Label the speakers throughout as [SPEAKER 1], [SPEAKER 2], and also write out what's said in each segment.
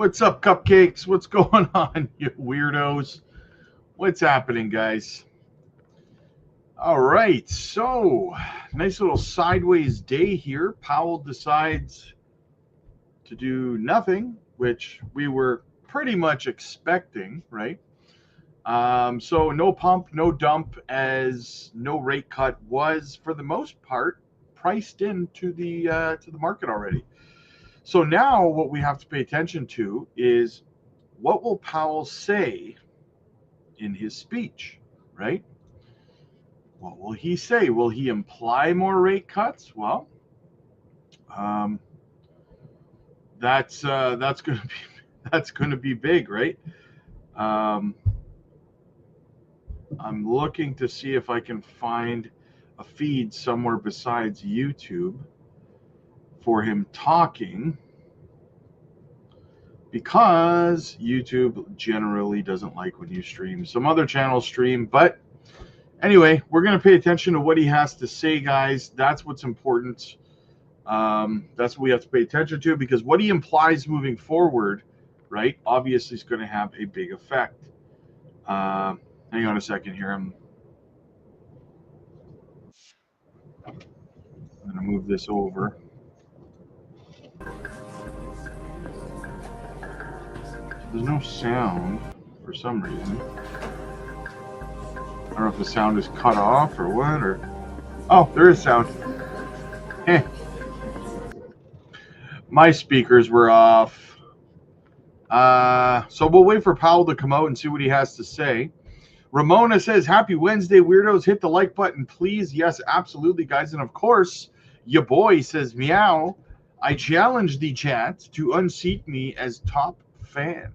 [SPEAKER 1] What's up, cupcakes? What's going on, you weirdos? What's happening, guys? All right, so nice little sideways day here. Powell decides to do nothing, which we were pretty much expecting, right? So no pump, no dump, as no rate cut was for the most part priced into the market already. So now what we have to pay attention to is what will Powell say in his speech, right? What will he say? Will he imply more rate cuts? Well, um, that's going to be that's going to be big, right? Um, I'm looking to see if I can find a feed somewhere besides YouTube for him talking, because YouTube generally doesn't like when you stream. Some other channels stream, but anyway, we're going to pay attention to what he has to say, guys. That's what's important. That's what we have to pay attention to, because what he implies moving forward, right, obviously is going to have a big effect. Hang on a second here. I'm going to move this over. There's no sound for some reason. I don't know if the sound is cut off or what, or... Oh, there is sound. Heh. My speakers were off. So we'll wait for Powell to come out and see what he has to say. Ramona says, happy Wednesday, weirdos. Hit the like button, please. Yes, absolutely, guys. And of course, your boy says, meow. I challenge the chat to unseat me as top fan.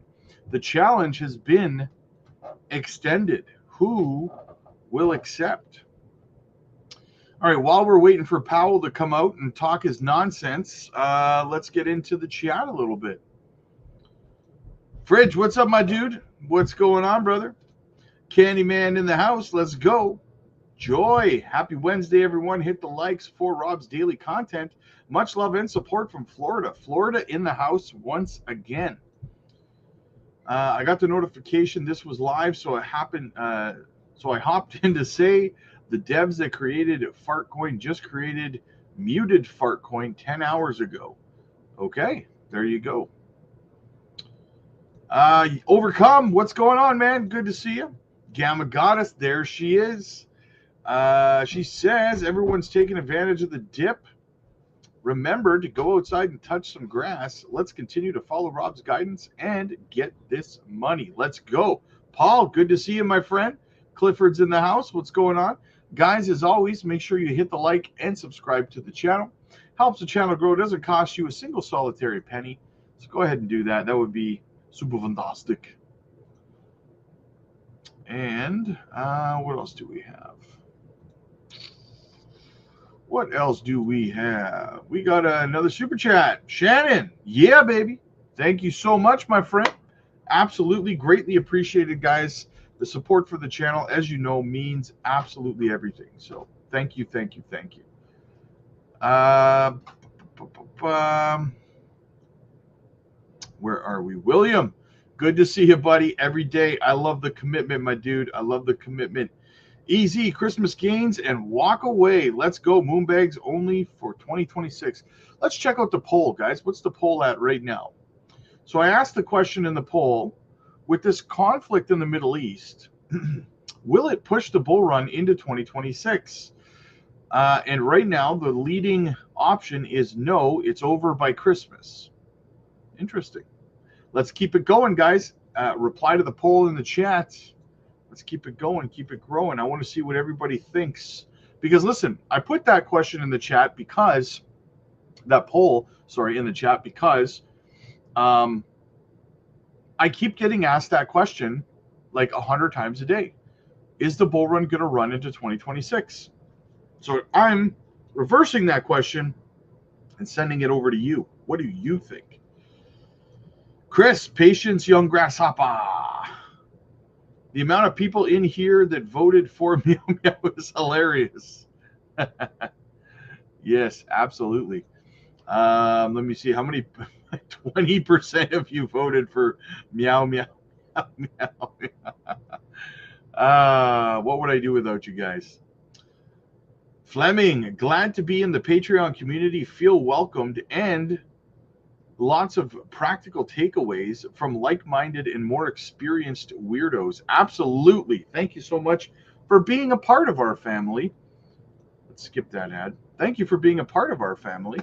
[SPEAKER 1] The challenge has been extended. Who will accept? All right, while we're waiting for Powell to come out and talk his nonsense, let's get into the chat a little bit. Fridge, what's up, my dude? What's going on, brother? Candyman in the house, let's go. Joy, happy Wednesday, everyone. Hit the likes for Rob's daily content. Much love and support from Florida. Florida in the house once again. I got the notification this was live, so it happened. So I hopped in to say the devs that created Fartcoin just created muted Fartcoin 10 hours ago. Okay, there you go. Overcome, what's going on, man? Good to see you. Gamma Goddess, there she is. She says everyone's taking advantage of the dip. Remember to go outside and touch some grass. Let's continue to follow Rob's guidance and get this money. Let's go. Paul, good to see you, my friend. Clifford's in the house. What's going on? Guys, as always, make sure you hit the like and subscribe to the channel. Helps the channel grow. It doesn't cost you a single solitary penny. So go ahead and do that. That would be super fantastic. And what else do we have? What else do we have? We got another super chat. Shannon, yeah, baby. Thank you so much, my friend. Absolutely greatly appreciated, guys. The support for the channel, as you know, means absolutely everything. So thank you, thank you, thank you. Where are we? William, good to see you, buddy, every day. I love the commitment, my dude. I love the commitment. Easy Christmas gains and walk away. Let's go. Moonbags only for 2026. Let's check out the poll, guys. What's the poll at right now? So I asked the question in the poll, with this conflict in the Middle East, will it push the bull run into 2026? And right now, the leading option is no, it's over by Christmas. Interesting. Let's keep it going, guys. Reply to the poll in the chat. Let's keep it going, keep it growing. I want to see what everybody thinks. Because listen, I put that question in the chat because, that poll, sorry, in the chat because I keep getting asked that question like 100 times a day. Is the bull run going to run into 2026? So I'm reversing that question and sending it over to you. What do you think? Chris, patience, young grasshopper. The amount of people in here that voted for Meow Meow is hilarious. Yes, absolutely. Let me see how many. 20% of you voted for meow meow meow. What would I do without you guys? Fleming, glad to be in the Patreon community. Feel welcomed and lots of practical takeaways from like-minded and more experienced weirdos. Absolutely. Thank you so much for being a part of our family. Let's skip that ad. Thank you for being a part of our family.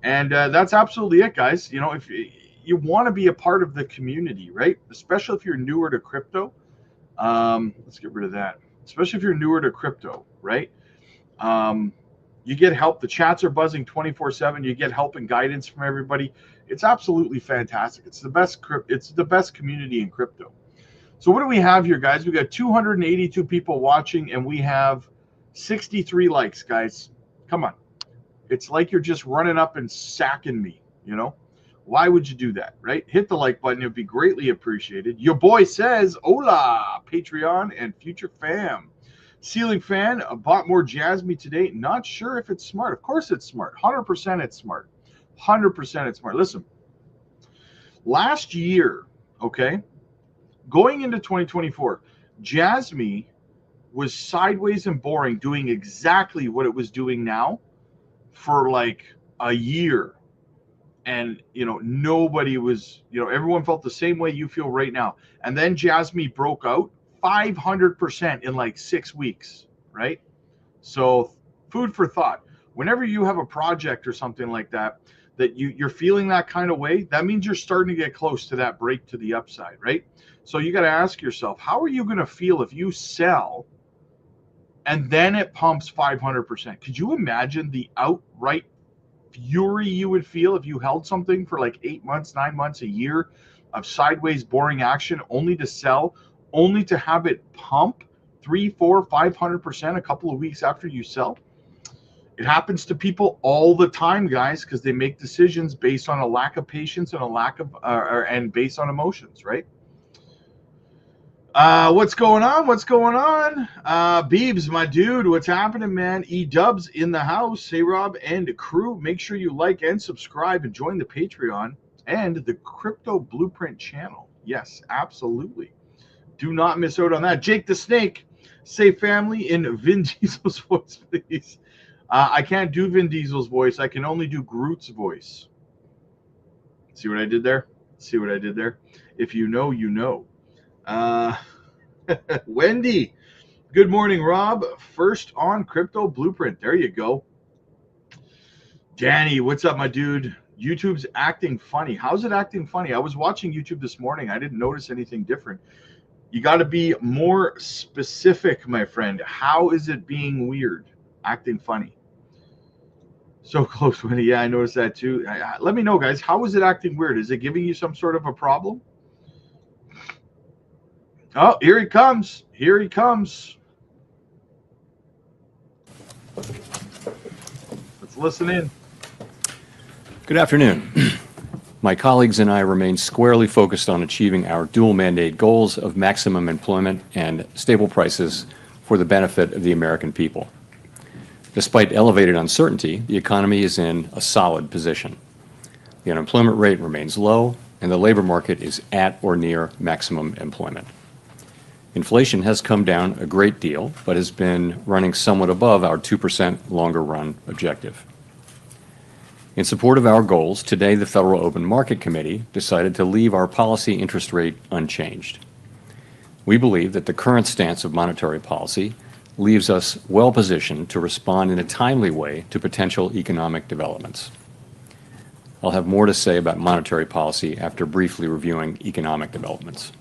[SPEAKER 1] And that's absolutely it, guys. You know, if you want to be a part of the community, right? Especially if you're newer to crypto. Let's get rid of that. Especially if you're newer to crypto, right? You get help. The chats are buzzing 24/7. You get help and guidance from everybody. It's absolutely fantastic. It's the best. It's the best community in crypto. So what do we have here, guys? We got 282 people watching, and we have 63 likes, guys. Come on. It's like you're just running up and sacking me, you know? Why would you do that, right? Hit the like button. It would be greatly appreciated. Your boy says, hola, Patreon and future fam. Ceiling fan, bought more Jasmine today. Not sure if it's smart. Of course it's smart. 100% it's smart. 100% it's smart. Listen, last year, okay, going into 2024, Jasmine was sideways and boring, doing exactly what it was doing now for like a year. And, you know, nobody was, you know, everyone felt the same way you feel right now. And then Jasmine broke out 500% in like 6 weeks, right? So food for thought. Whenever you have a project or something like that, that you're feeling that kind of way, that means you're starting to get close to that break to the upside, right? So you got to ask yourself, how are you going to feel if you sell and then it pumps 500%? Could you imagine the outright fury you would feel if you held something for like 8 months, 9 months, a year of sideways boring action only to sell, only to have it pump 3, 4, 500% a couple of weeks after you sell? It happens to people all the time, guys, because they make decisions based on a lack of patience and a lack of and based on emotions, right? What's going on? What's going on? Beebs, my dude, what's happening, man? E-Dubs in the house. Hey, Rob and crew, make sure you like and subscribe and join the Patreon and the Crypto Blueprint channel. Yes, absolutely. Do not miss out on that. Jake the Snake, say family in Vin Diesel's voice, please. I can't do Vin Diesel's voice. I can only do Groot's voice. See what I did there? See what I did there? If you know, you know. Wendy, good morning, Rob. First on Crypto Blueprint. There you go. Danny, what's up, my dude? YouTube's acting funny. How's it acting funny? I was watching YouTube this morning. I didn't notice anything different. You got to be more specific, my friend. How is it being weird? Acting funny. So close, Wendy. Yeah, I noticed that too. Let me know, guys. How is it acting weird? Is it giving you some sort of a problem? Oh, here he comes. Here he comes. Let's listen in.
[SPEAKER 2] Good afternoon. My colleagues and I remain squarely focused on achieving our dual mandate goals of maximum employment and stable prices for the benefit of the American people. Despite elevated uncertainty, the economy is in a solid position. The unemployment rate remains low, and the labor market is at or near maximum employment. Inflation has come down a great deal, but has been running somewhat above our 2% longer run objective. In support of our goals, today the Federal Open Market Committee decided to leave our policy interest rate unchanged. We believe that the current stance of monetary policy leaves us well positioned to respond in a timely way to potential economic developments. I'll have more to say about monetary policy after briefly reviewing economic developments.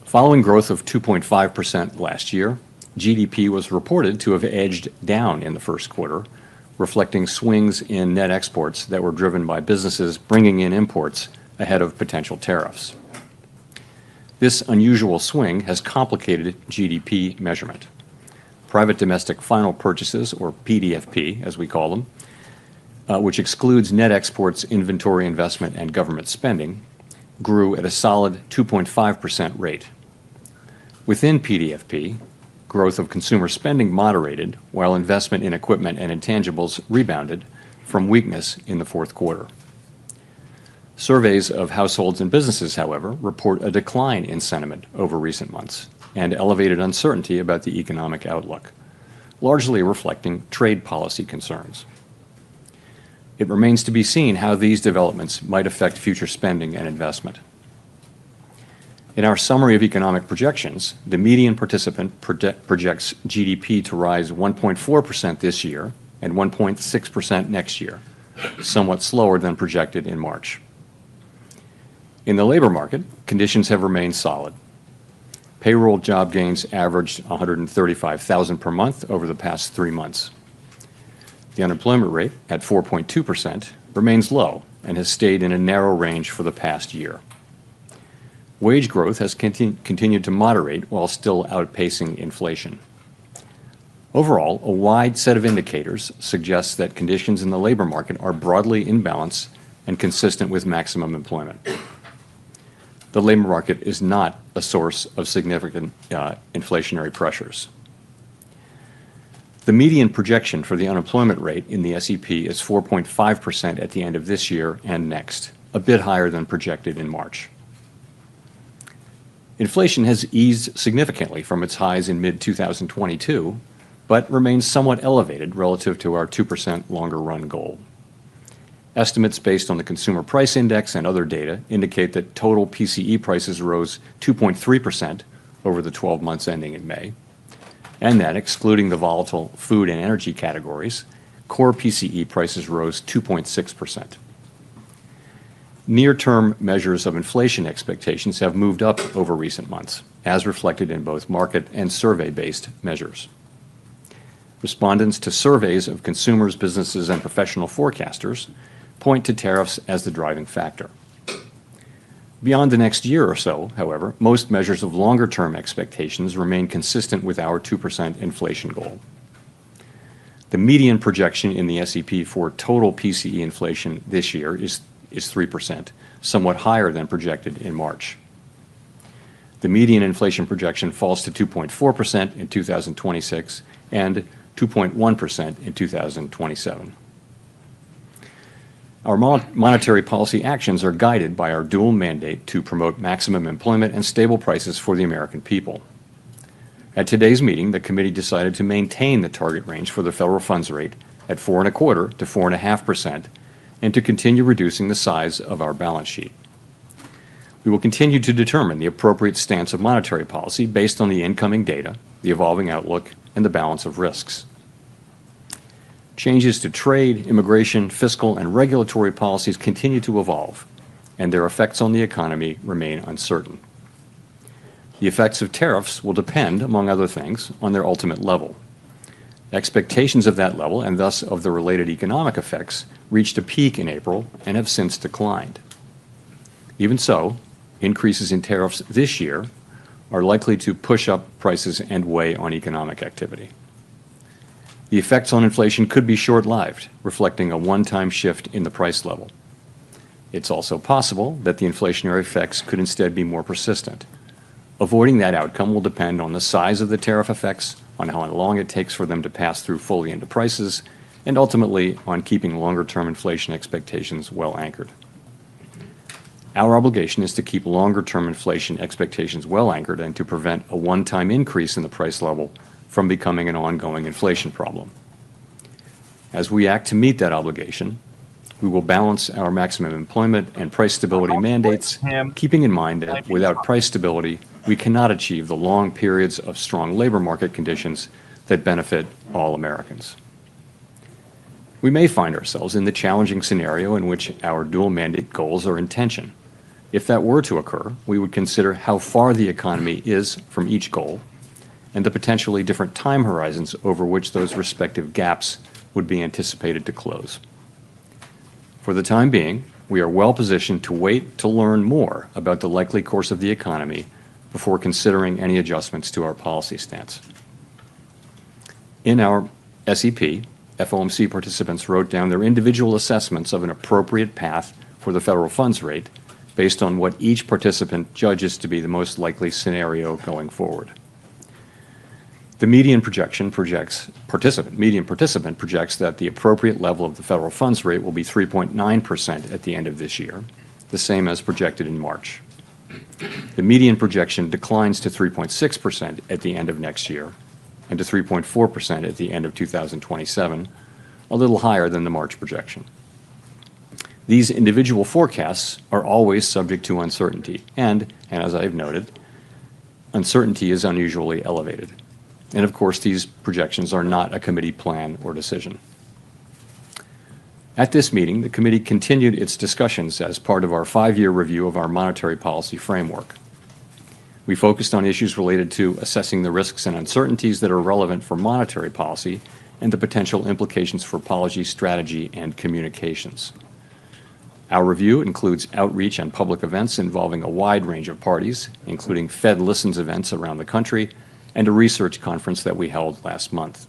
[SPEAKER 2] Following growth of 2.5% last year, GDP was reported to have edged down in the first quarter, reflecting swings in net exports that were driven by businesses bringing in imports ahead of potential tariffs. This unusual swing has complicated GDP measurement. Private domestic final purchases, or PDFP as we call them, which excludes net exports, inventory investment, and government spending, grew at a solid 2.5% rate. Within PDFP, growth of consumer spending moderated, while investment in equipment and intangibles rebounded from weakness in the fourth quarter. Surveys of households and businesses, however, report a decline in sentiment over recent months and elevated uncertainty about the economic outlook, largely reflecting trade policy concerns. It remains to be seen how these developments might affect future spending and investment. In our summary of economic projections, the median participant projects GDP to rise 1.4% this year and 1.6% next year, somewhat slower than projected in March. In the labor market, conditions have remained solid. Payroll job gains averaged 135,000 per month over the past 3 months. The unemployment rate, at 4.2%, remains low and has stayed in a narrow range for the past year. Wage growth has continued to moderate while still outpacing inflation. Overall, a wide set of indicators suggests that conditions in the labor market are broadly in balance and consistent with maximum employment. The labor market is not a source of significant inflationary pressures. The median projection for the unemployment rate in the SEP is 4.5% at the end of this year and next, a bit higher than projected in March. Inflation has eased significantly from its highs in mid-2022, but remains somewhat elevated relative to our 2% longer-run goal. Estimates based on the Consumer Price Index and other data indicate that total PCE prices rose 2.3% over the 12 months ending in May, and that, excluding the volatile food and energy categories, core PCE prices rose 2.6%. Near-term measures of inflation expectations have moved up over recent months, as reflected in both market and survey-based measures. Respondents to surveys of consumers, businesses, and professional forecasters point to tariffs as the driving factor. Beyond the next year or so, however, most measures of longer-term expectations remain consistent with our 2% inflation goal. The median projection in the SEP for total PCE inflation this year is 3%, somewhat higher than projected in March. The median inflation projection falls to 2.4% in 2026 and 2.1% in 2027. Our monetary policy actions are guided by our dual mandate to promote maximum employment and stable prices for the American people. At today's meeting, the committee decided to maintain the target range for the federal funds rate at 4.25% to 4.5% and to continue reducing the size of our balance sheet. We will continue to determine the appropriate stance of monetary policy based on the incoming data, the evolving outlook, and the balance of risks. Changes to trade, immigration, fiscal, and regulatory policies continue to evolve, and their effects on the economy remain uncertain. The effects of tariffs will depend, among other things, on their ultimate level. Expectations of that level, and thus of the related economic effects, reached a peak in April and have since declined. Even so, increases in tariffs this year are likely to push up prices and weigh on economic activity. The effects on inflation could be short-lived, reflecting a one-time shift in the price level. It's also possible that the inflationary effects could instead be more persistent. Avoiding that outcome will depend on the size of the tariff effects, on how long it takes for them to pass through fully into prices, and ultimately on keeping longer-term inflation expectations well anchored. Our obligation is to keep longer-term inflation expectations well anchored and to prevent a one-time increase in the price level from becoming an ongoing inflation problem. As we act to meet that obligation, we will balance our maximum employment and price stability mandates, keeping in mind that without price stability, we cannot achieve the long periods of strong labor market conditions that benefit all Americans. We may find ourselves in the challenging scenario in which our dual mandate goals are in tension. If that were to occur, we would consider how far the economy is from each goal and the potentially different time horizons over which those respective gaps would be anticipated to close. For the time being, we are well positioned to wait to learn more about the likely course of the economy before considering any adjustments to our policy stance. In our SEP, FOMC participants wrote down their individual assessments of an appropriate path for the federal funds rate based on what each participant judges to be the most likely scenario going forward. The median participant projects that the appropriate level of the federal funds rate will be 3.9% at the end of this year, the same as projected in March. The median projection declines to 3.6% at the end of next year and to 3.4% at the end of 2027, a little higher than the March projection. These individual forecasts are always subject to uncertainty, and as I've noted, uncertainty is unusually elevated. And of course, these projections are not a committee plan or decision. At this meeting, the committee continued its discussions as part of our 5-year review of our monetary policy framework. We focused on issues related to assessing the risks and uncertainties that are relevant for monetary policy and the potential implications for policy, strategy, and communications. Our review includes outreach and public events involving a wide range of parties, including Fed Listens events around the country and a research conference that we held last month.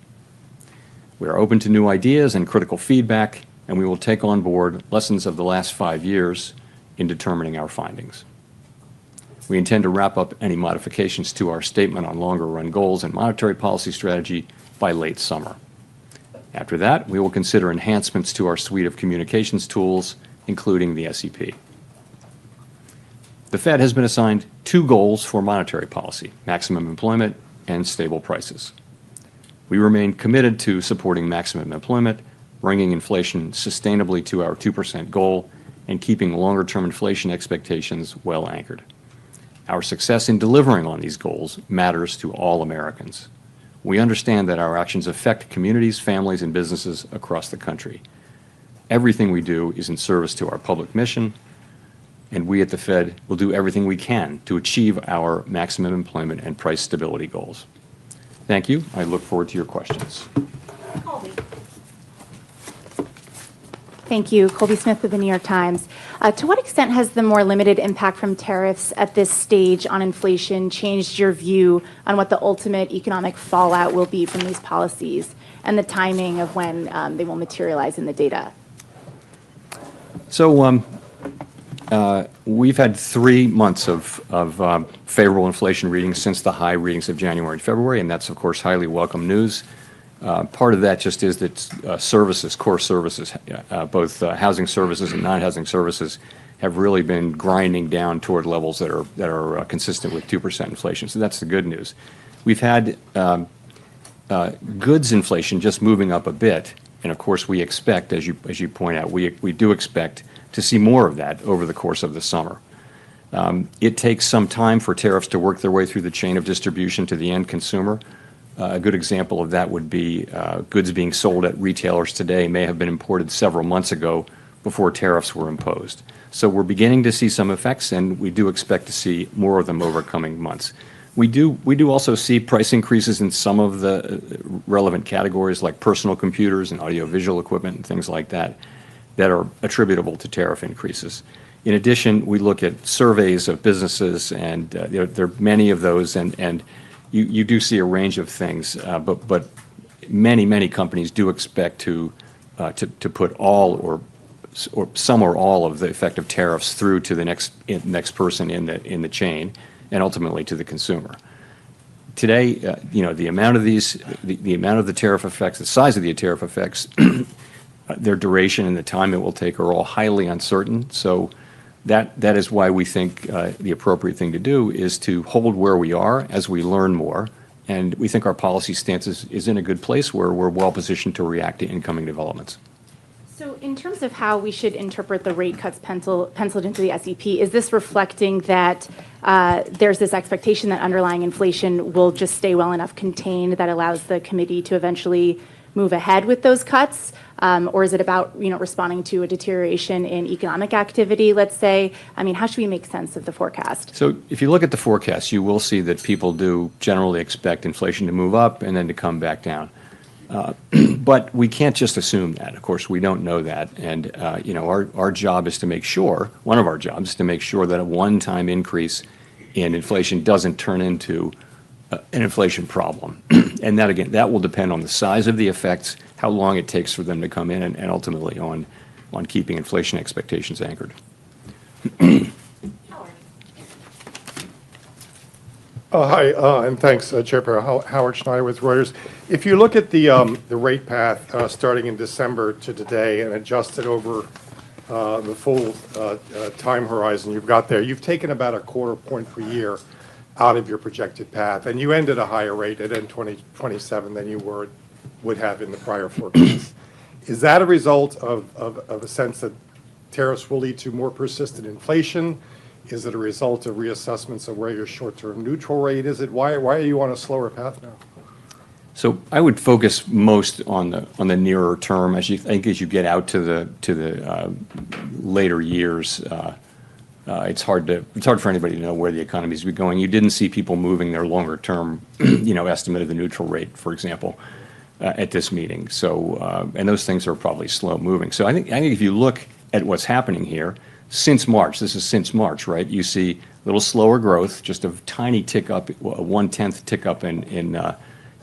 [SPEAKER 2] We are open to new ideas and critical feedback, and we will take on board lessons of the last 5 years in determining our findings. We intend to wrap up any modifications to our statement on longer-run goals and monetary policy strategy by late summer. After that, we will consider enhancements to our suite of communications tools, including the SEP. The Fed has been assigned 2 goals for monetary policy: maximum employment and stable prices. We remain committed to supporting maximum employment, bringing inflation sustainably to our 2% goal, and keeping longer-term inflation expectations well anchored. Our success in delivering on these goals matters to all Americans. We understand that our actions affect communities, families, and businesses across the country. Everything we do is in service to our public mission, and we at the Fed will do everything we can to achieve our maximum employment and price stability goals. Thank you. I look forward to your questions.
[SPEAKER 3] Colby. Thank you. Colby Smith with the New York Times. To what extent has the more limited impact from tariffs at this stage on inflation changed your view on what the ultimate economic fallout will be from these policies and the timing of when they will materialize in the data?
[SPEAKER 2] So we've had 3 months of favorable inflation readings since the high readings of January and February, and that's, of course, highly welcome news. Part of that just is that services, core services, both housing services and non-housing services, have really been grinding down toward levels that are consistent with 2% inflation. So that's the good news. We've had goods inflation just moving up a bit, and of course we expect, as you point out, we do expect to see more of that over the course of the summer. It takes some time for tariffs to work their way through the chain of distribution to the end consumer. A good example of that would be goods being sold at retailers today may have been imported several months ago before tariffs were imposed. So we're beginning to see some effects, and we do expect to see more of them over coming months. We do also see price increases in some of the relevant categories like personal computers and audiovisual equipment and things like that that are attributable to tariff increases. In addition, we look at surveys of businesses, and there are many of those, and you do see a range of things, but many companies do expect to put all or some or all of the effective tariffs through to the next person in the chain, and ultimately to the consumer. Today, the amount of the amount of the tariff effects, the size of the tariff effects, their duration and the time it will take are all highly uncertain. So that is why we think the appropriate thing to do is to hold where we are as we learn more. And we think our policy stance is in a good place where we're well positioned to react to incoming developments.
[SPEAKER 3] So in terms of how we should interpret the rate cuts penciled into the SEP, is this reflecting that there's this expectation that underlying inflation will just stay well enough contained that allows the committee to eventually move ahead with those cuts? Or is it about responding to a deterioration in economic activity, let's say? I mean, how should we make sense of the forecast?
[SPEAKER 2] So if you look at the forecast, you will see that people do generally expect inflation to move up and then to come back down. But we can't just assume that. Of course, we don't know that. And our job is to make sure, one of our jobs is to make sure that a one-time increase in inflation doesn't turn into an inflation problem. And that, again, that will depend on the size of the effects, how long it takes for them to come in, and ultimately on keeping inflation expectations anchored.
[SPEAKER 4] Hi, and thanks, Chair Powell. Howard Schneider with Reuters. If you look at the rate path starting in December to today and adjust it over the full time horizon you've got there, you've taken about a quarter point per year out of your projected path, and you end at a higher rate at end 2027 than you would have in the prior forecast. Is that a result of a sense that tariffs will lead to more persistent inflation? Is it a result of reassessments of where your short-term neutral rate is? Why are you on a slower path now?
[SPEAKER 2] So I would focus most on the nearer term. As you get out to the later years, it's hard for anybody to know where the economy is going. You didn't see people moving their longer term, estimate of the neutral rate, for example, at this meeting. So and those things are probably slow moving. So I think if you look at what's happening here since March, this is since March, right? You see a little slower growth, just a tiny tick up, a 1/10 tick up in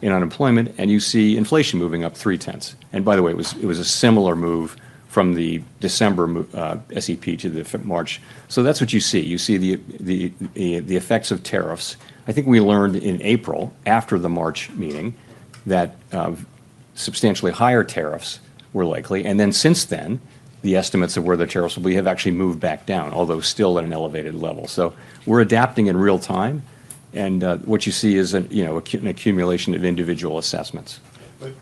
[SPEAKER 2] unemployment, and you see inflation moving up 0.3. And by the way, it was a similar move from the December SEP to the March. So that's what you see. You see the effects of tariffs. I think we learned in April, after the March meeting, that substantially higher tariffs were likely. And then since then, the estimates of where the tariffs will be have actually moved back down, although still at an elevated level. So we're adapting in real time. And what you see is an accumulation of individual assessments.
[SPEAKER 4] But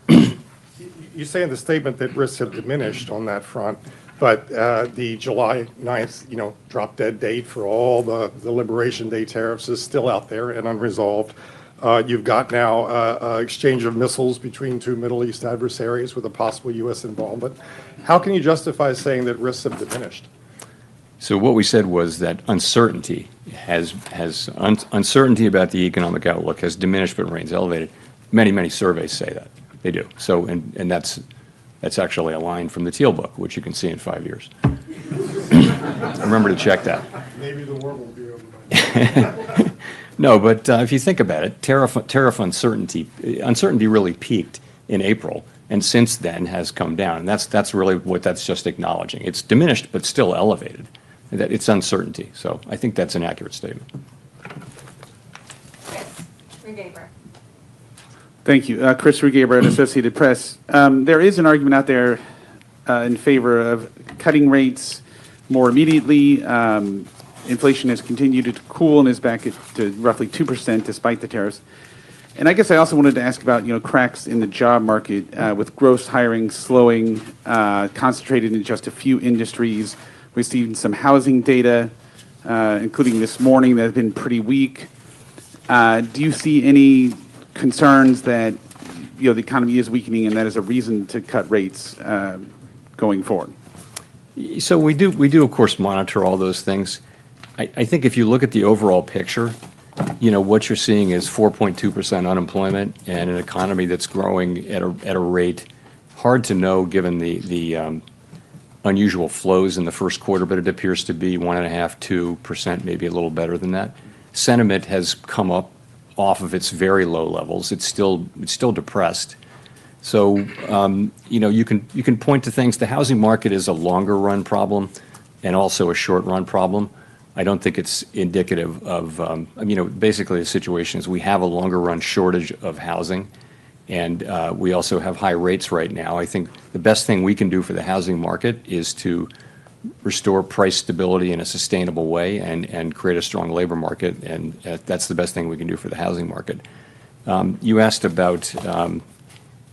[SPEAKER 4] you say in the statement that risks have diminished on that front, but the July 9th, drop dead date for all the Liberation Day tariffs is still out there and unresolved. You've got now exchange of missiles between two Middle East adversaries with a possible U.S. involvement. How can you justify saying that risks have diminished?
[SPEAKER 2] So what we said was that uncertainty uncertainty about the economic outlook has diminished but remains elevated. Many surveys say that. They do. So and that's actually a line from the Teal book, which you can see in 5 years. Remember to check that.
[SPEAKER 4] Maybe the world will be over by
[SPEAKER 2] No, but if you think about it, tariff uncertainty really peaked in April, and since then has come down. And that's really what that's just acknowledging. It's diminished, but still elevated. That it's uncertainty. So I think that's an accurate statement.
[SPEAKER 5] Thank you. Chris Rugaber at Associated Press. There is an argument out there in favor of cutting rates more immediately. Inflation has continued to cool and is back to roughly 2% despite the tariffs. And I guess I also wanted to ask about cracks in the job market with gross hiring slowing, concentrated in just a few industries. We've seen some housing data, including this morning, that has been pretty weak. Do you see any concerns that the economy is weakening and that is a reason to cut rates going forward?
[SPEAKER 2] So we do of course monitor all those things. I think if you look at the overall picture, what you're seeing is 4.2% unemployment and an economy that's growing at a rate hard to know given the unusual flows in the first quarter, but it appears to be 1.5%, 2%, maybe a little better than that. Sentiment has come up off of its very low levels. It's still depressed. So you can point to things. The housing market is a longer run problem and also a short run problem. I don't think it's indicative of, basically the situation is we have a longer run shortage of housing, and we also have high rates right now. I think the best thing we can do for the housing market is to restore price stability in a sustainable way and create a strong labor market, and that's the best thing we can do for the housing market. You asked about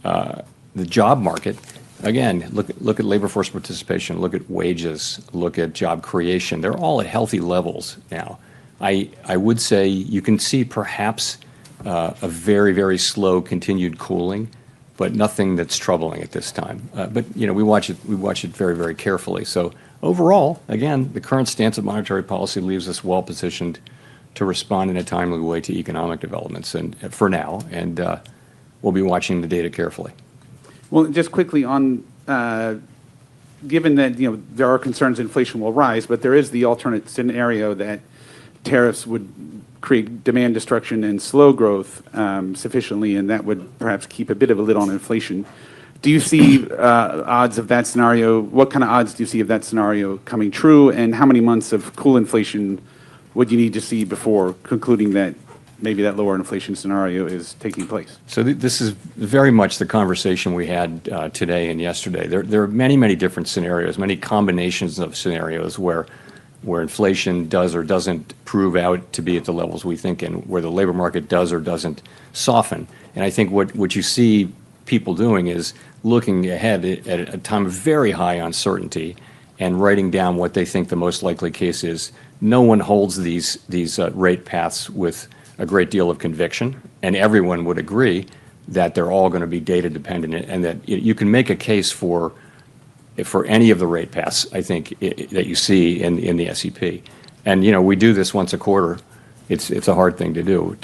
[SPEAKER 2] the job market. Again, look at labor force participation, look at wages, look at job creation. They're all at healthy levels now. I would say you can see perhaps a very slow continued cooling, but nothing that's troubling at this time. But we watch it very carefully. So overall, again, the current stance of monetary policy leaves us well positioned to respond in a timely way to economic developments, and for now, and we'll be watching the data carefully.
[SPEAKER 5] Well, just quickly on, given that there are concerns inflation will rise, but there is the alternate scenario that tariffs would create demand destruction and slow growth sufficiently, and that would perhaps keep a bit of a lid on inflation. Do you see odds of that scenario? What kind of odds do you see of that scenario coming true, and how many months of cool inflation would you need to see before concluding that maybe that lower inflation scenario is taking place.
[SPEAKER 2] So this is very much the conversation we had today and yesterday. There are many, many different scenarios, many combinations of scenarios where inflation does or doesn't prove out to be at the levels we think, and where the labor market does or doesn't soften. And I think what you see people doing is looking ahead at a time of very high uncertainty and writing down what they think the most likely case is. No one holds these rate paths with a great deal of conviction, and everyone would agree that they're all going to be data dependent, and that you can make a case for any of the rate paths, I think, that you see in the SEP. And, we do this once a quarter. It's a hard thing to do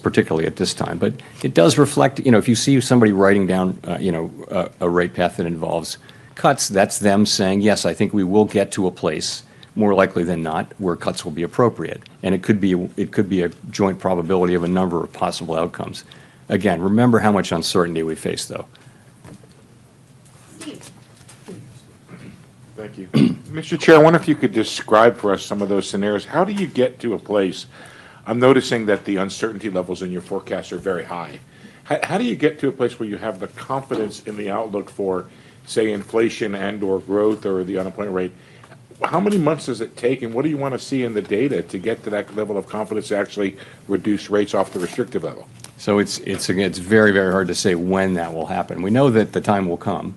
[SPEAKER 2] particularly at this time. But it does reflect, if you see somebody writing down, a rate path that involves cuts, that's them saying, yes, I think we will get to a place, more likely than not, where cuts will be appropriate. And it could be a joint probability of a number of possible outcomes. Again, remember how much uncertainty we face, though.
[SPEAKER 6] Thank you. Mr. Chair, I wonder if you could describe for us some of those scenarios. How do you get to a place? I'm noticing that the uncertainty levels in your forecast are very high. How do you get to a place where you have the confidence in the outlook for, say, inflation and or growth or the unemployment rate? How many months does it take, and what do you want to see in the data to get to that level of confidence to actually reduce rates off the restrictive level?
[SPEAKER 2] So it's very, very hard to say when that will happen. We know that the time will come.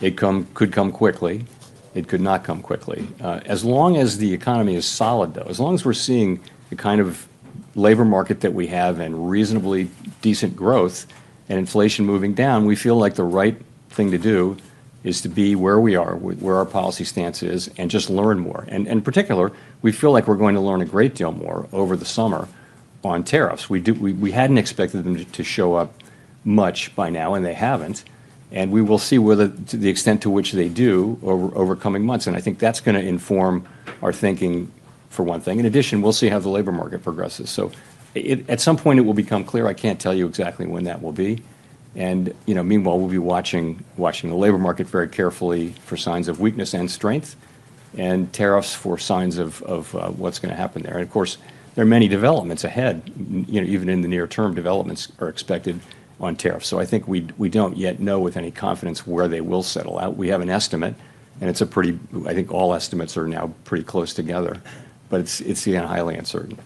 [SPEAKER 2] It could come quickly. It could not come quickly. As long as the economy is solid, though, as long as we're seeing the kind of labor market that we have and reasonably decent growth and inflation moving down, we feel like the right thing to do is to be where we are, where our policy stance is, and just learn more. And in particular, we feel like we're going to learn a great deal more over the summer on tariffs. We hadn't expected them to show up much by now, and they haven't. And we will see to the extent to which they do over coming months. And I think that's going to inform our thinking, for one thing. In addition, we'll see how the labor market progresses. So at some point, it will become clear. I can't tell you exactly when that will be. And meanwhile, we'll be watching the labor market very carefully for signs of weakness and strength, and tariffs for signs of what's going to happen there. And of course, there are many developments ahead. Even in the near term, developments are expected on tariffs. So I think we don't yet know with any confidence where they will settle out. We have an estimate, and I think all estimates are now pretty close together, but it's again highly uncertain.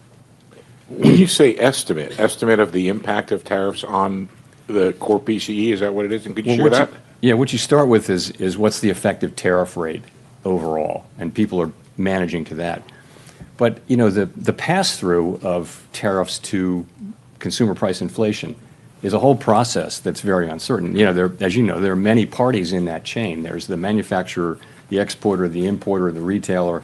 [SPEAKER 6] When you say estimate of the impact of tariffs on the core PCE, is that what it is? And could you share that?
[SPEAKER 2] What you start with is what's the effective tariff rate overall, and people are managing to that. But the pass-through of tariffs to consumer price inflation is a whole process that's very uncertain. As you know, there are many parties in that chain. There's the manufacturer, the exporter, the importer, the retailer,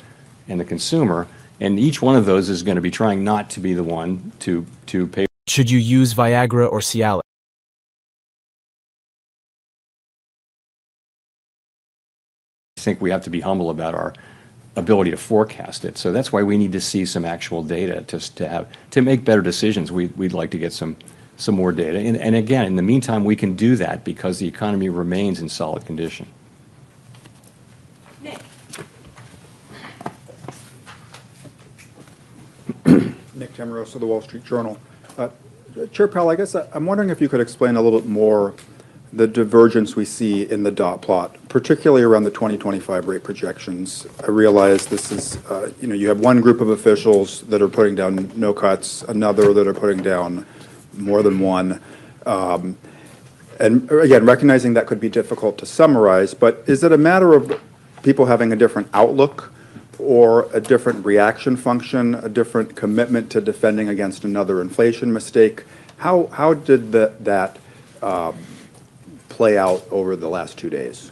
[SPEAKER 2] and the consumer, and each one of those is going to be trying not to be the one to pay.
[SPEAKER 7] Should you use Viagra or Cialis?
[SPEAKER 2] I think we have to be humble about our ability to forecast it. So that's why we need to see some actual data to make better decisions. We'd like to get some more data. And again, in the meantime, we can do that because the economy remains in solid condition.
[SPEAKER 3] Nick.
[SPEAKER 8] Nick Tamarosa, The Wall Street Journal. Chair Powell, I guess I'm wondering if you could explain a little bit more the divergence we see in the dot plot, particularly around the 2025 rate projections. I realize this is, you have one group of officials that are putting down no cuts, another that are putting down more than one. And again, recognizing that could be difficult to summarize, but is it a matter of people having a different outlook or a different reaction function, a different commitment to defending against another inflation mistake? How did that play out over the last 2 days?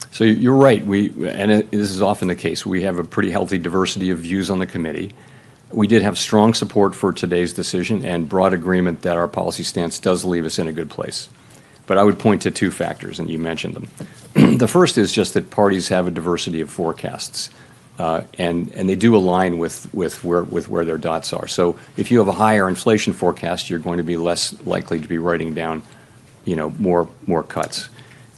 [SPEAKER 2] So you're right. This is often the case. We have a pretty healthy diversity of views on the committee. We did have strong support for today's decision and broad agreement that our policy stance does leave us in a good place. But I would point to two factors, and you mentioned them. The first is just that parties have a diversity of forecasts, and they do align with where their dots are. So if you have a higher inflation forecast, you're going to be less likely to be writing down more cuts.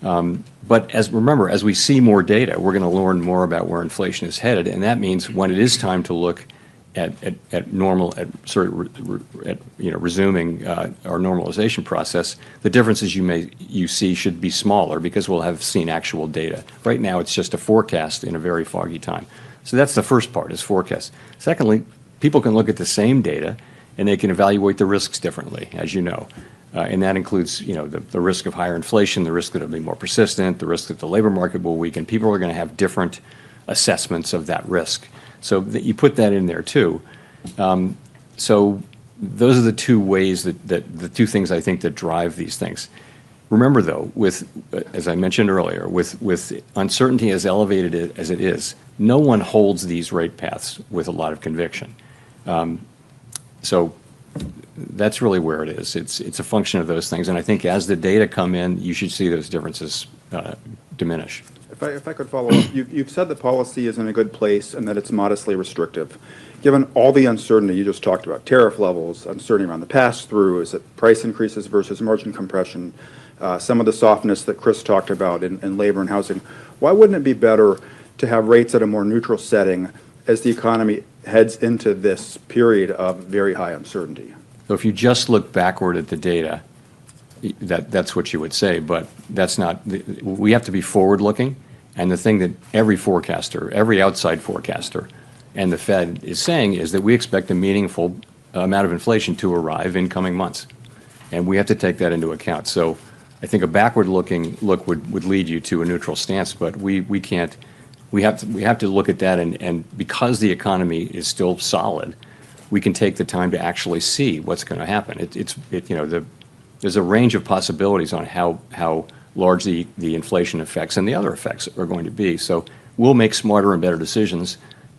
[SPEAKER 2] But remember, as we see more data, we're going to learn more about where inflation is headed, and that means when it is time to look at normal, resuming our normalization process, the differences you see should be smaller because we'll have seen actual data. Right now, it's just a forecast in a very foggy time. So that's the first part, is forecast. Secondly, people can look at the same data and they can evaluate the risks differently, as you know. And that includes, the risk of higher inflation, the risk that it'll be more persistent, the risk that the labor market will weaken. People are going to have different assessments of that risk. So you put that in there too. So those are the two ways that the two things I think that drive these things. Remember though, as I mentioned earlier, with uncertainty as elevated as it is, no one holds these rate paths with a lot of conviction. So that's really where it is. It's a function of those things. And I think as the data come in, you should see those differences diminish.
[SPEAKER 8] If I could follow up, you've said the policy is in a good place and that it's modestly restrictive. Given all the uncertainty you just talked about, tariff levels, uncertainty around the pass-through, is it price increases versus margin compression, some of the softness that Chris talked about in labor and housing, why wouldn't it be better to have rates at a more neutral setting as the economy heads into this period of very high uncertainty?
[SPEAKER 2] So if you just look backward at the data, that's what you would say, but that's not. We have to be forward-looking, and the thing that every forecaster, every outside forecaster, and the Fed is saying is that we expect a meaningful amount of inflation to arrive in coming months, and we have to take that into account. So I think a backward-looking look would lead you to a neutral stance, but we can't. We have to look at that, and because the economy is still solid, we can take the time to actually see what's going to happen. There's a range of possibilities on how large the inflation effects and the other effects are going to be. So we'll make smarter and better decisions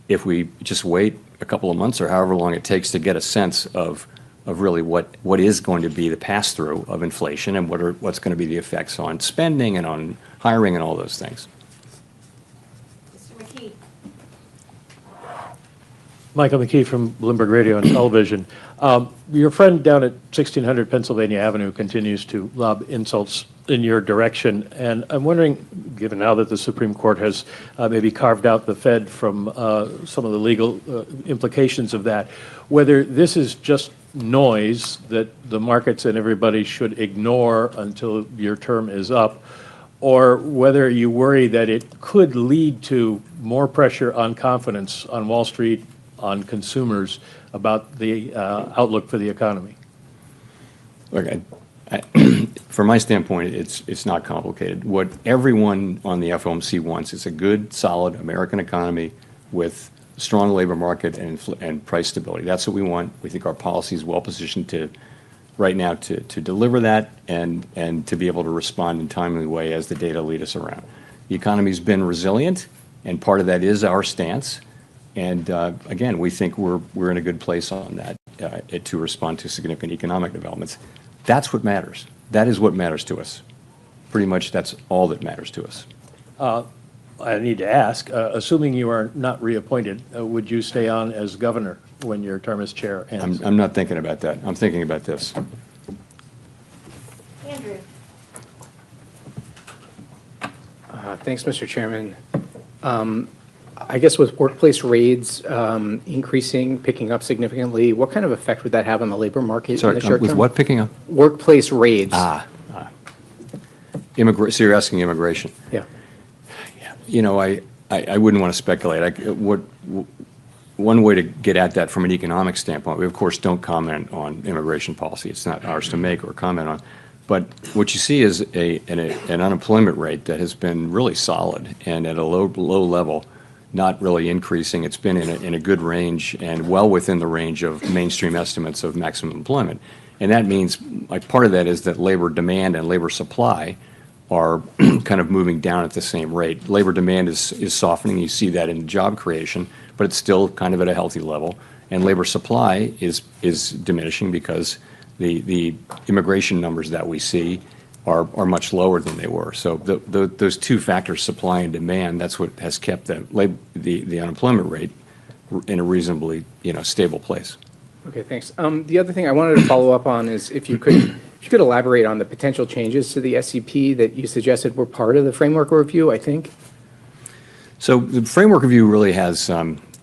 [SPEAKER 2] if we just wait a couple of months or however long it takes to get a sense of really what is going to be the pass-through of inflation and what's going to be the effects on spending and on hiring and all those things.
[SPEAKER 3] Mr. McKee.
[SPEAKER 9] Michael McKee from Bloomberg Radio and Television. Your friend down at 1600 Pennsylvania Avenue continues to lob insults in your direction, and I'm wondering, given now that the Supreme Court has maybe carved out the Fed from some of the legal implications of that, whether this is just noise that the markets and everybody should ignore until your term is up, or whether you worry that it could lead to more pressure on confidence on Wall Street, on consumers, about the outlook for the economy.
[SPEAKER 2] Look, from my standpoint, it's not complicated. What everyone on the FOMC wants is a good, solid American economy with a strong labor market and price stability. That's what we want. We think our policy is well positioned right now to deliver that and to be able to respond in a timely way as the data lead us around. The economy's been resilient, and part of that is our stance. And again, we think we're in a good place on that to respond to significant economic developments. That's what matters. That is what matters to us. Pretty much that's all that matters to us.
[SPEAKER 9] I need to ask, assuming you are not reappointed, would you stay on as governor when your term as chair ends?
[SPEAKER 2] I'm not thinking about that. I'm thinking about this.
[SPEAKER 3] Andrew.
[SPEAKER 10] Thanks, Mr. Chairman. I guess with workplace raids picking up significantly, what kind of effect would that have on the labor market in the short term?
[SPEAKER 2] With what picking up?
[SPEAKER 10] Workplace raids.
[SPEAKER 2] So you're asking immigration.
[SPEAKER 10] Yeah.
[SPEAKER 2] I wouldn't want to speculate. One way to get at that from an economic standpoint, we of course don't comment on immigration policy. It's not ours to make or comment on. But what you see is an unemployment rate that has been really solid and at a low level, not really increasing. It's been in a good range and well within the range of mainstream estimates of maximum employment. And that means, part of that is that labor demand and labor supply are kind of moving down at the same rate. Labor demand is softening. You see that in job creation, but it's still kind of at a healthy level. And labor supply is diminishing because the immigration numbers that we see are much lower than they were. So those two factors, supply and demand, that's what has kept the unemployment rate in a reasonably stable place.
[SPEAKER 10] Okay, thanks. The other thing I wanted to follow up on is if you could elaborate on the potential changes to the SEP that you suggested were part of the framework review, I think.
[SPEAKER 2] So the framework review really has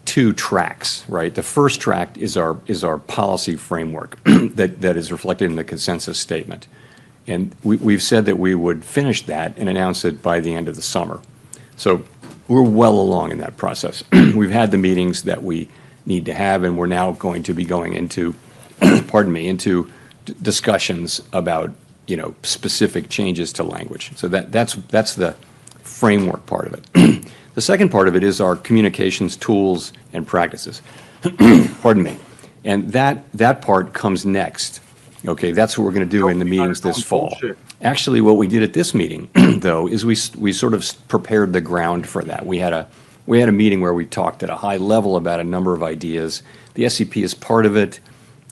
[SPEAKER 2] two tracks, right? The first track is our policy framework that is reflected in the consensus statement. And we've said that we would finish that and announce it by the end of the summer. So we're well along in that process. We've had the meetings that we need to have, and we're now going to be going into, into discussions about, specific changes to language. So that's the framework part of it. The second part of it is our communications tools and practices. Pardon me. And that part comes next. Okay, that's what we're going to do in the meetings this fall. Actually, what we did at this meeting, though, is we sort of prepared the ground for that. We had a meeting where we talked at a high level about a number of ideas. The SEP is part of it.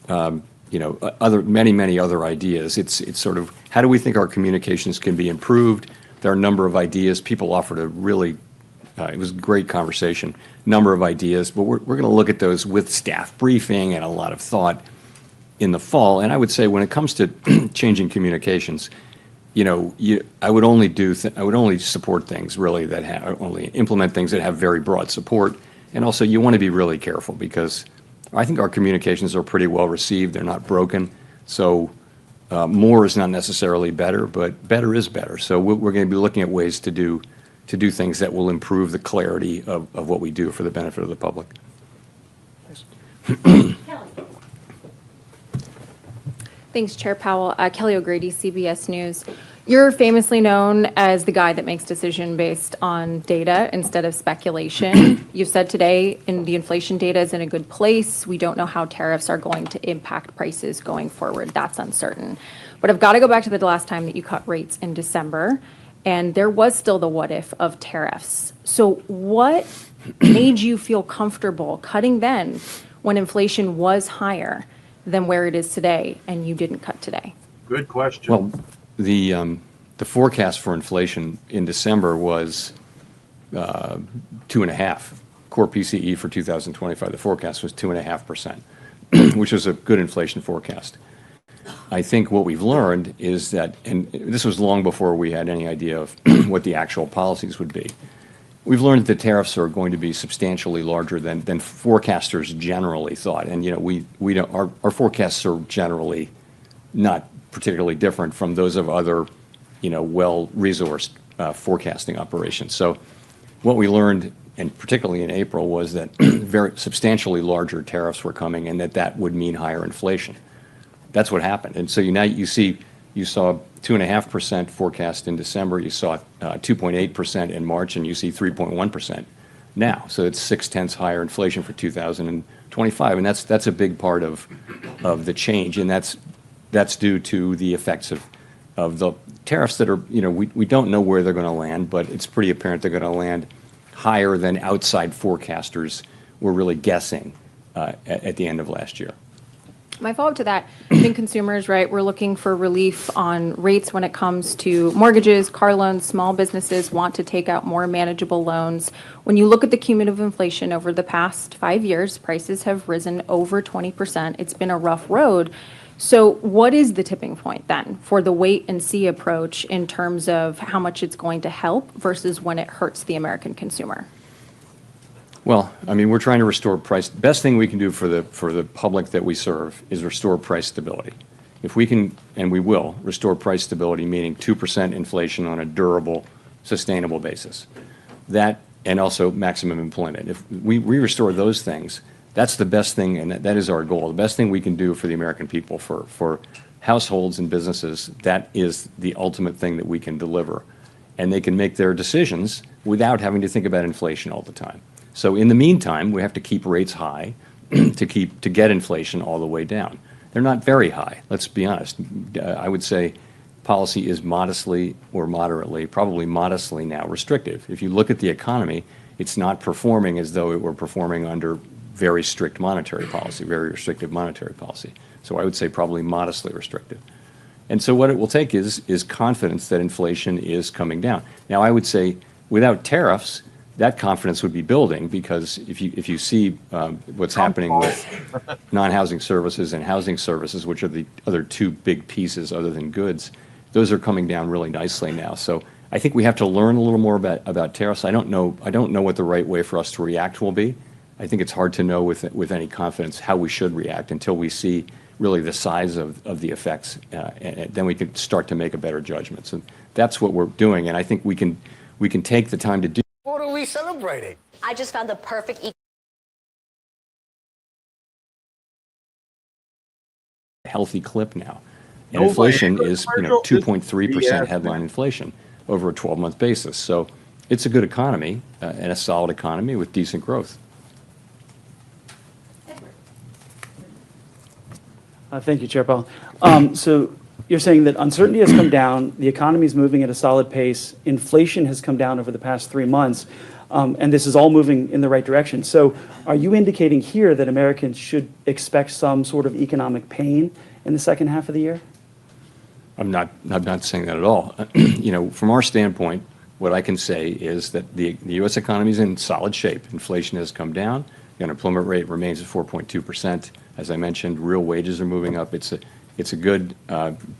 [SPEAKER 2] Many other ideas. It's sort of, how do we think our communications can be improved? There are a number of ideas. People offered a really, it was a great conversation, number of ideas, but we're going to look at those with staff briefing and a lot of thought in the fall. And I would say when it comes to changing communications, I would only support things really that only implement things that have very broad support. And also you want to be really careful because I think our communications are pretty well received. They're not broken. So more is not necessarily better, but better is better. So we're going to be looking at ways to do things that will improve the clarity of what we do for the benefit of the public.
[SPEAKER 11] Thanks, Chair Powell. Kelly O'Grady, CBS News. You're famously known as the guy that makes decision based on data instead of speculation. You've said today the inflation data is in a good place. We don't know how tariffs are going to impact prices going forward. That's uncertain. But I've got to go back to the last time that you cut rates in December, and there was still the what if of tariffs. So what made you feel comfortable cutting then when inflation was higher than where it is today and you didn't cut today?
[SPEAKER 1] Good question.
[SPEAKER 2] Well, the forecast for inflation in December was 2.5. Core PCE for 2025, the forecast was 2.5%, which was a good inflation forecast. I think what we've learned is that, and this was long before we had any idea of what the actual policies would be, we've learned that the tariffs are going to be substantially larger than forecasters generally thought. And we don't, our forecasts are generally not particularly different from those of other, well-resourced forecasting operations. So what we learned, and particularly in April, was that very substantially larger tariffs were coming, and that would mean higher inflation. That's what happened. And so you saw 2.5% forecast in December, you saw 2.8% in March, and you see 3.1% now. So it's 0.6 higher inflation for 2025, and that's a big part of the change, and that's due to the effects of the tariffs that are, we don't know where they're going to land, but it's pretty apparent they're going to land higher than outside forecasters were really guessing at the end of last year.
[SPEAKER 11] My follow-up to that, I think consumers, right, we're looking for relief on rates when it comes to mortgages, car loans, small businesses want to take out more manageable loans. When you look at the cumulative inflation over the past 5 years, prices have risen over 20%. It's been a rough road. So what is the tipping point then for the wait and see approach in terms of how much it's going to help versus when it hurts the American consumer?
[SPEAKER 2] Well, I mean, we're trying to restore price. Best thing we can do for the public that we serve is restore price stability. If we can, and we will, restore price stability, meaning 2% inflation on a durable, sustainable basis. That, and also maximum employment. If we restore those things, that's the best thing, and that is our goal. The best thing we can do for the American people, for households and businesses, that is the ultimate thing that we can deliver. And they can make their decisions without having to think about inflation all the time. So in the meantime, we have to keep rates high to get inflation all the way down. They're not very high, let's be honest. I would say policy is modestly or moderately, probably modestly now restrictive. If you look at the economy, it's not performing as though it were performing under very strict monetary policy, very restrictive monetary policy. So I would say probably modestly restrictive. And so what it will take is confidence that inflation is coming down. Now, I would say without tariffs, that confidence would be building, because if you see what's happening with non-housing services and housing services, which are the other two big pieces other than goods, those are coming down really nicely now. So I think we have to learn a little more about tariffs. I don't know what the right way for us to react will be. I think it's hard to know with any confidence how we should react until we see really the size of the effects, and then we can start to make a better judgment. So that's what we're doing, and I think we can take the time to do.
[SPEAKER 12] What are we celebrating?
[SPEAKER 13] I just found the perfect
[SPEAKER 2] Healthy clip now. And inflation is 2.3% headline inflation over a 12-month basis. So it's a good economy and a solid economy with decent growth.
[SPEAKER 14] Thank you, Chair Powell. So you're saying that uncertainty has come down, the economy is moving at a solid pace, inflation has come down over the past 3 months, and this is all moving in the right direction. So are you indicating here that Americans should expect some sort of economic pain in the second half of the year?
[SPEAKER 2] I'm not saying that at all. From our standpoint, what I can say is that the U.S. economy is in solid shape. Inflation has come down. The unemployment rate remains at 4.2%. As I mentioned, real wages are moving up. It's a good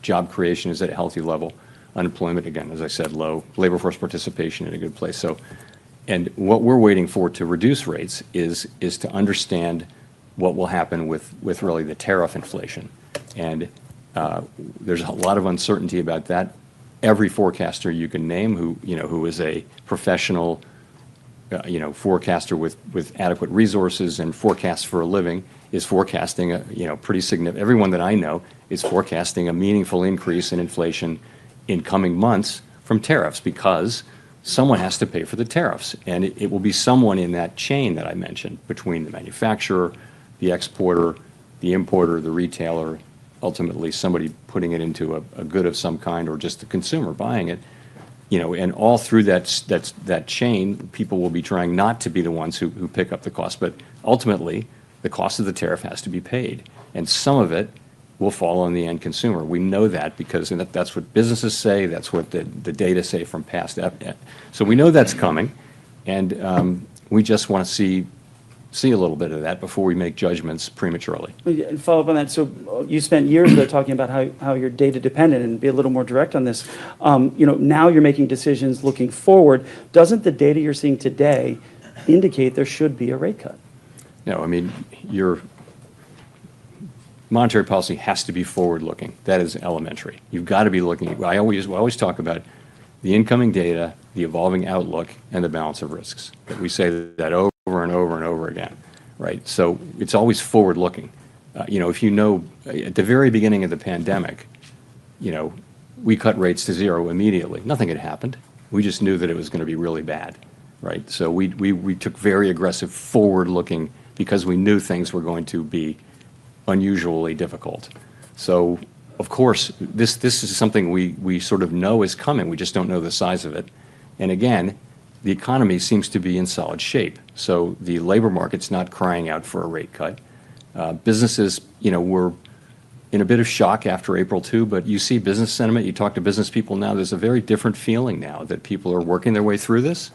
[SPEAKER 2] job creation is at a healthy level. Unemployment, again, as I said, low. Labor force participation in a good place. So, and what we're waiting for to reduce rates is to understand what will happen with really the tariff inflation. And there's a lot of uncertainty about that. Every forecaster you can name who is a professional forecaster with adequate resources and forecasts for a living is forecasting a pretty significant. Everyone that I know is forecasting a meaningful increase in inflation in coming months from tariffs because someone has to pay for the tariffs, and it will be someone in that chain that I mentioned between the manufacturer, the exporter, the importer, the retailer, ultimately somebody putting it into a good of some kind or just the consumer buying it. And all through that chain, people will be trying not to be the ones who pick up the cost. But ultimately, the cost of the tariff has to be paid. And some of it will fall on the end consumer. We know that because that's what businesses say. That's what the data say from past. So we know that's coming. And we just want to see a little bit of that before we make judgments prematurely.
[SPEAKER 14] And follow up on that. So you spent years ago talking about how you're data dependent, and be a little more direct on this. Now you're making decisions looking forward. Doesn't the data you're seeing today indicate there should be a rate cut?
[SPEAKER 2] No, I mean, your monetary policy has to be forward-looking. That is elementary. You've got to be looking. I always talk about the incoming data, the evolving outlook, and the balance of risks. We say that over and over and over again, right? So it's always forward-looking. At the very beginning of the pandemic, we cut rates to zero immediately. Nothing had happened. We just knew that it was going to be really bad, right? So we took very aggressive forward-looking because we knew things were going to be unusually difficult. So, of course, this is something we sort of know is coming. We just don't know the size of it. And again, the economy seems to be in solid shape. So the labor market's not crying out for a rate cut. Businesses, were in a bit of shock after April 2, but you see business sentiment, you talk to business people now, there's a very different feeling now that people are working their way through this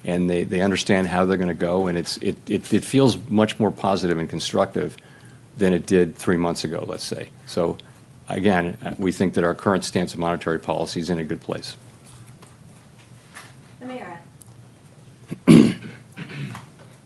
[SPEAKER 2] and they understand how they're going to go, and it feels much more positive and constructive than it did 3 months ago, let's say. So again, we think that our current stance of monetary policy is in a good place.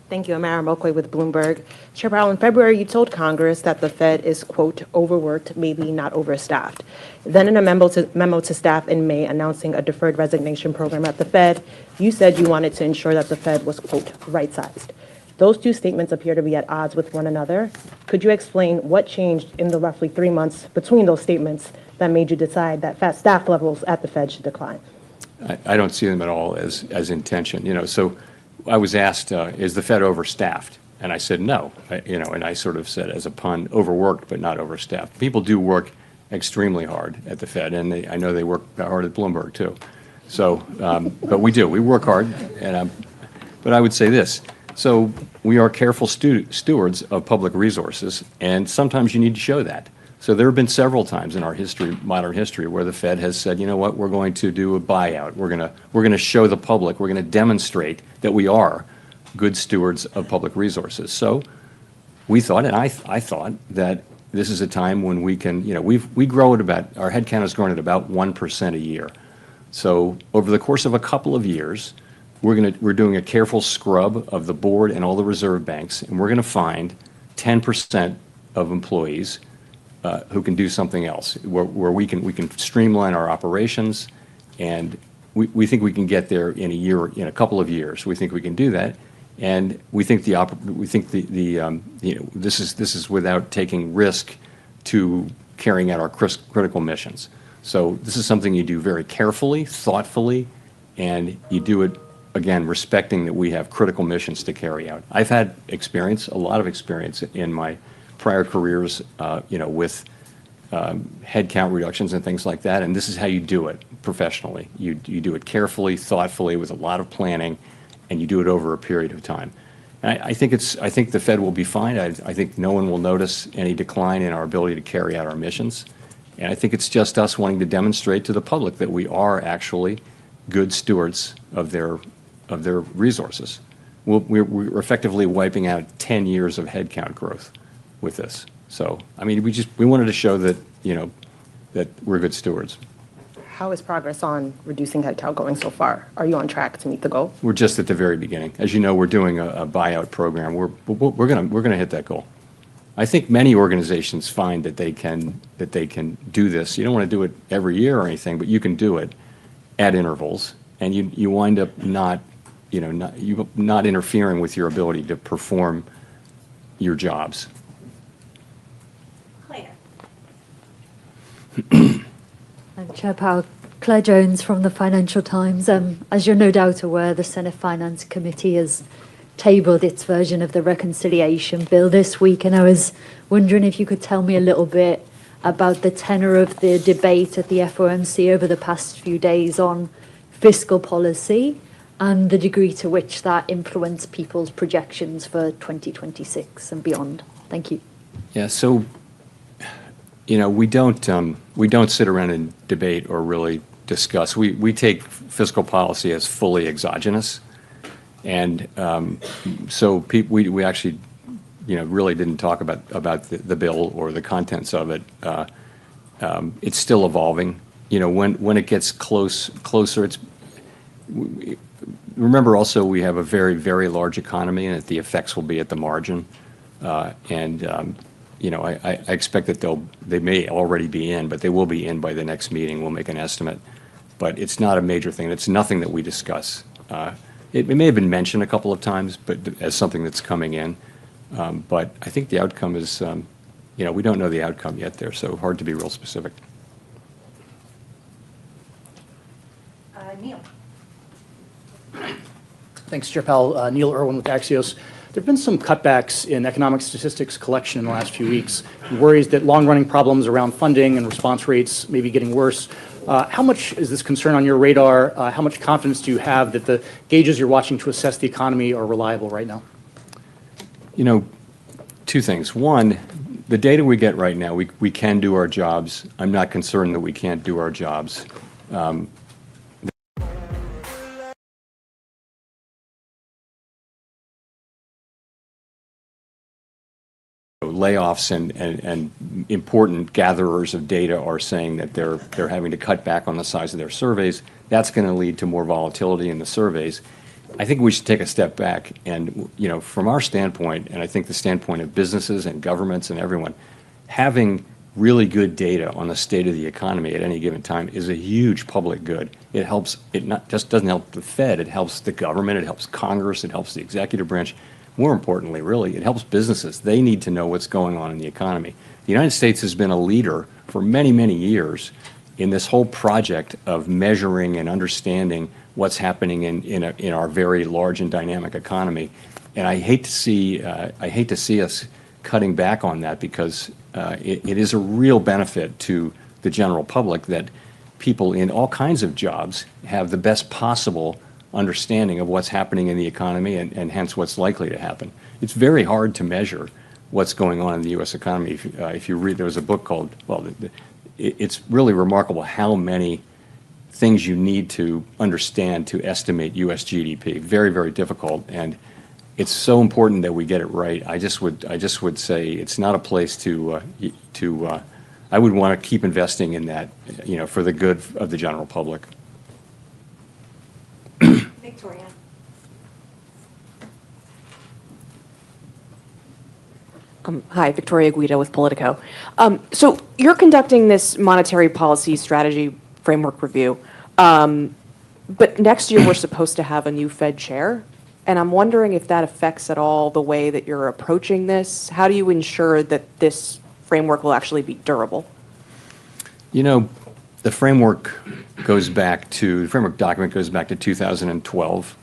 [SPEAKER 15] Thank you. Amara Mokway with Bloomberg. Chair Powell, in February, you told Congress that the Fed is, quote, overworked, maybe not overstaffed. Then in a memo to staff in May announcing a deferred resignation program at the Fed, you said you wanted to ensure that the Fed was, quote, right-sized. Those two statements appear to be at odds with one another. Could you explain what changed in the roughly 3 months between those statements that made you decide that staff levels at the Fed should decline?
[SPEAKER 2] I don't see them at all as intention. So I was asked, is the Fed overstaffed? And I said no, and I sort of said as a pun, overworked but not overstaffed. People do work extremely hard at the Fed, and I know they work hard at Bloomberg too. So, but we work hard, but I would say this. So we are careful stewards of public resources, and sometimes you need to show that. So there have been several times in our history, modern history, where the Fed has said, you know what, we're going to do a buyout. We're going to show the public, we're going to demonstrate that we are good stewards of public resources. So we thought, and I thought, that this is a time when we can, we grow at about, our headcount has grown at about 1% a year. So over the course of a couple of years, we're doing a careful scrub of the board and all the reserve banks, and we're going to find 10% of employees who can do something else, where we can streamline our operations, and we think we can get there in a couple of years. We think we can do that, and we think this is without taking risk to carrying out our critical missions. So this is something you do very carefully, thoughtfully, and you do it, again, respecting that we have critical missions to carry out. I've had experience, a lot of experience in my prior careers, with headcount reductions and things like that, and this is how you do it professionally. You do it carefully, thoughtfully, with a lot of planning, and you do it over a period of time. And I think the Fed will be fine. I think no one will notice any decline in our ability to carry out our missions. And I think it's just us wanting to demonstrate to the public that we are actually good stewards of their resources. We're effectively wiping out 10 years of headcount growth with this. So, I mean, we wanted to show that, that we're good stewards.
[SPEAKER 15] How is progress on reducing headcount going so far? Are you on track to meet the goal?
[SPEAKER 2] We're just at the very beginning. As you know, we're doing a buyout program. We're gonna hit that goal. I think many organizations find that they can do this. You don't want to do it every year or anything, but you can do it at intervals, and you wind up not interfering with your ability to perform your jobs.
[SPEAKER 12] Chair Powell, Claire Jones from the Financial Times. As you're no doubt aware, the Senate Finance Committee has tabled its version of the reconciliation bill this week, and I was wondering if you could tell me a little bit about the tenor of the debate at the FOMC over the past few days on fiscal policy and the degree to which that influenced people's projections for 2026 and beyond. Thank you.
[SPEAKER 2] Yeah, so we don't sit around and debate or really discuss. We take fiscal policy as fully exogenous, and so we actually really didn't talk about the bill or the contents of it. It's still evolving. When it gets closer, remember also we have a very, very large economy, and that the effects will be at the margin, I expect that they may already be in, but they will be in by the next meeting. We'll make an estimate, but it's not a major thing. It's nothing that we discuss. It may have been mentioned a couple of times, but as something that's coming in. But I think the outcome is, we don't know the outcome yet there, so hard to be real specific.
[SPEAKER 13] Neil. Thanks, Chair Powell. Neil Irwin with Axios. There have been some cutbacks in economic statistics collection in the last few weeks, worries that long-running problems around funding and response rates may be getting worse. How much is this concern on your radar? How much confidence do you have that the gauges you're watching to assess the economy are reliable right now?
[SPEAKER 2] Two things. One, the data we get right now, we can do our jobs. I'm not concerned that we can't do our jobs. Layoffs and important gatherers of data are saying that they're having to cut back on the size of their surveys. That's going to lead to more volatility in the surveys. I think we should take a step back and, from our standpoint, and I think the standpoint of businesses and governments and everyone, having really good data on the state of the economy at any given time is a huge public good. It helps, it not just doesn't help the Fed, it helps the government, it helps Congress, it helps the executive branch. More importantly, really, it helps businesses. They need to know what's going on in the economy. The United States has been a leader for many, many years in this whole project of measuring and understanding what's happening in our very large and dynamic economy. And I hate to see us cutting back on that, because it is a real benefit to the general public that people in all kinds of jobs have the best possible understanding of what's happening in the economy and hence what's likely to happen. It's very hard to measure what's going on in the U.S. economy. If you read, there was a book called, it's really remarkable how many things you need to understand to estimate U.S. GDP. Very, very difficult, and it's so important that we get it right. I just would say it's not a place to I would want to keep investing in that, for the good of the general public.
[SPEAKER 16] Victoria. Hi, Victoria Guida with Politico. So you're conducting this monetary policy strategy framework review, but next year we're supposed to have a new Fed chair, and I'm wondering if that affects at all the way that you're approaching this. How do you ensure that this framework will actually be durable?
[SPEAKER 2] You know, the framework the framework document goes back to 2012,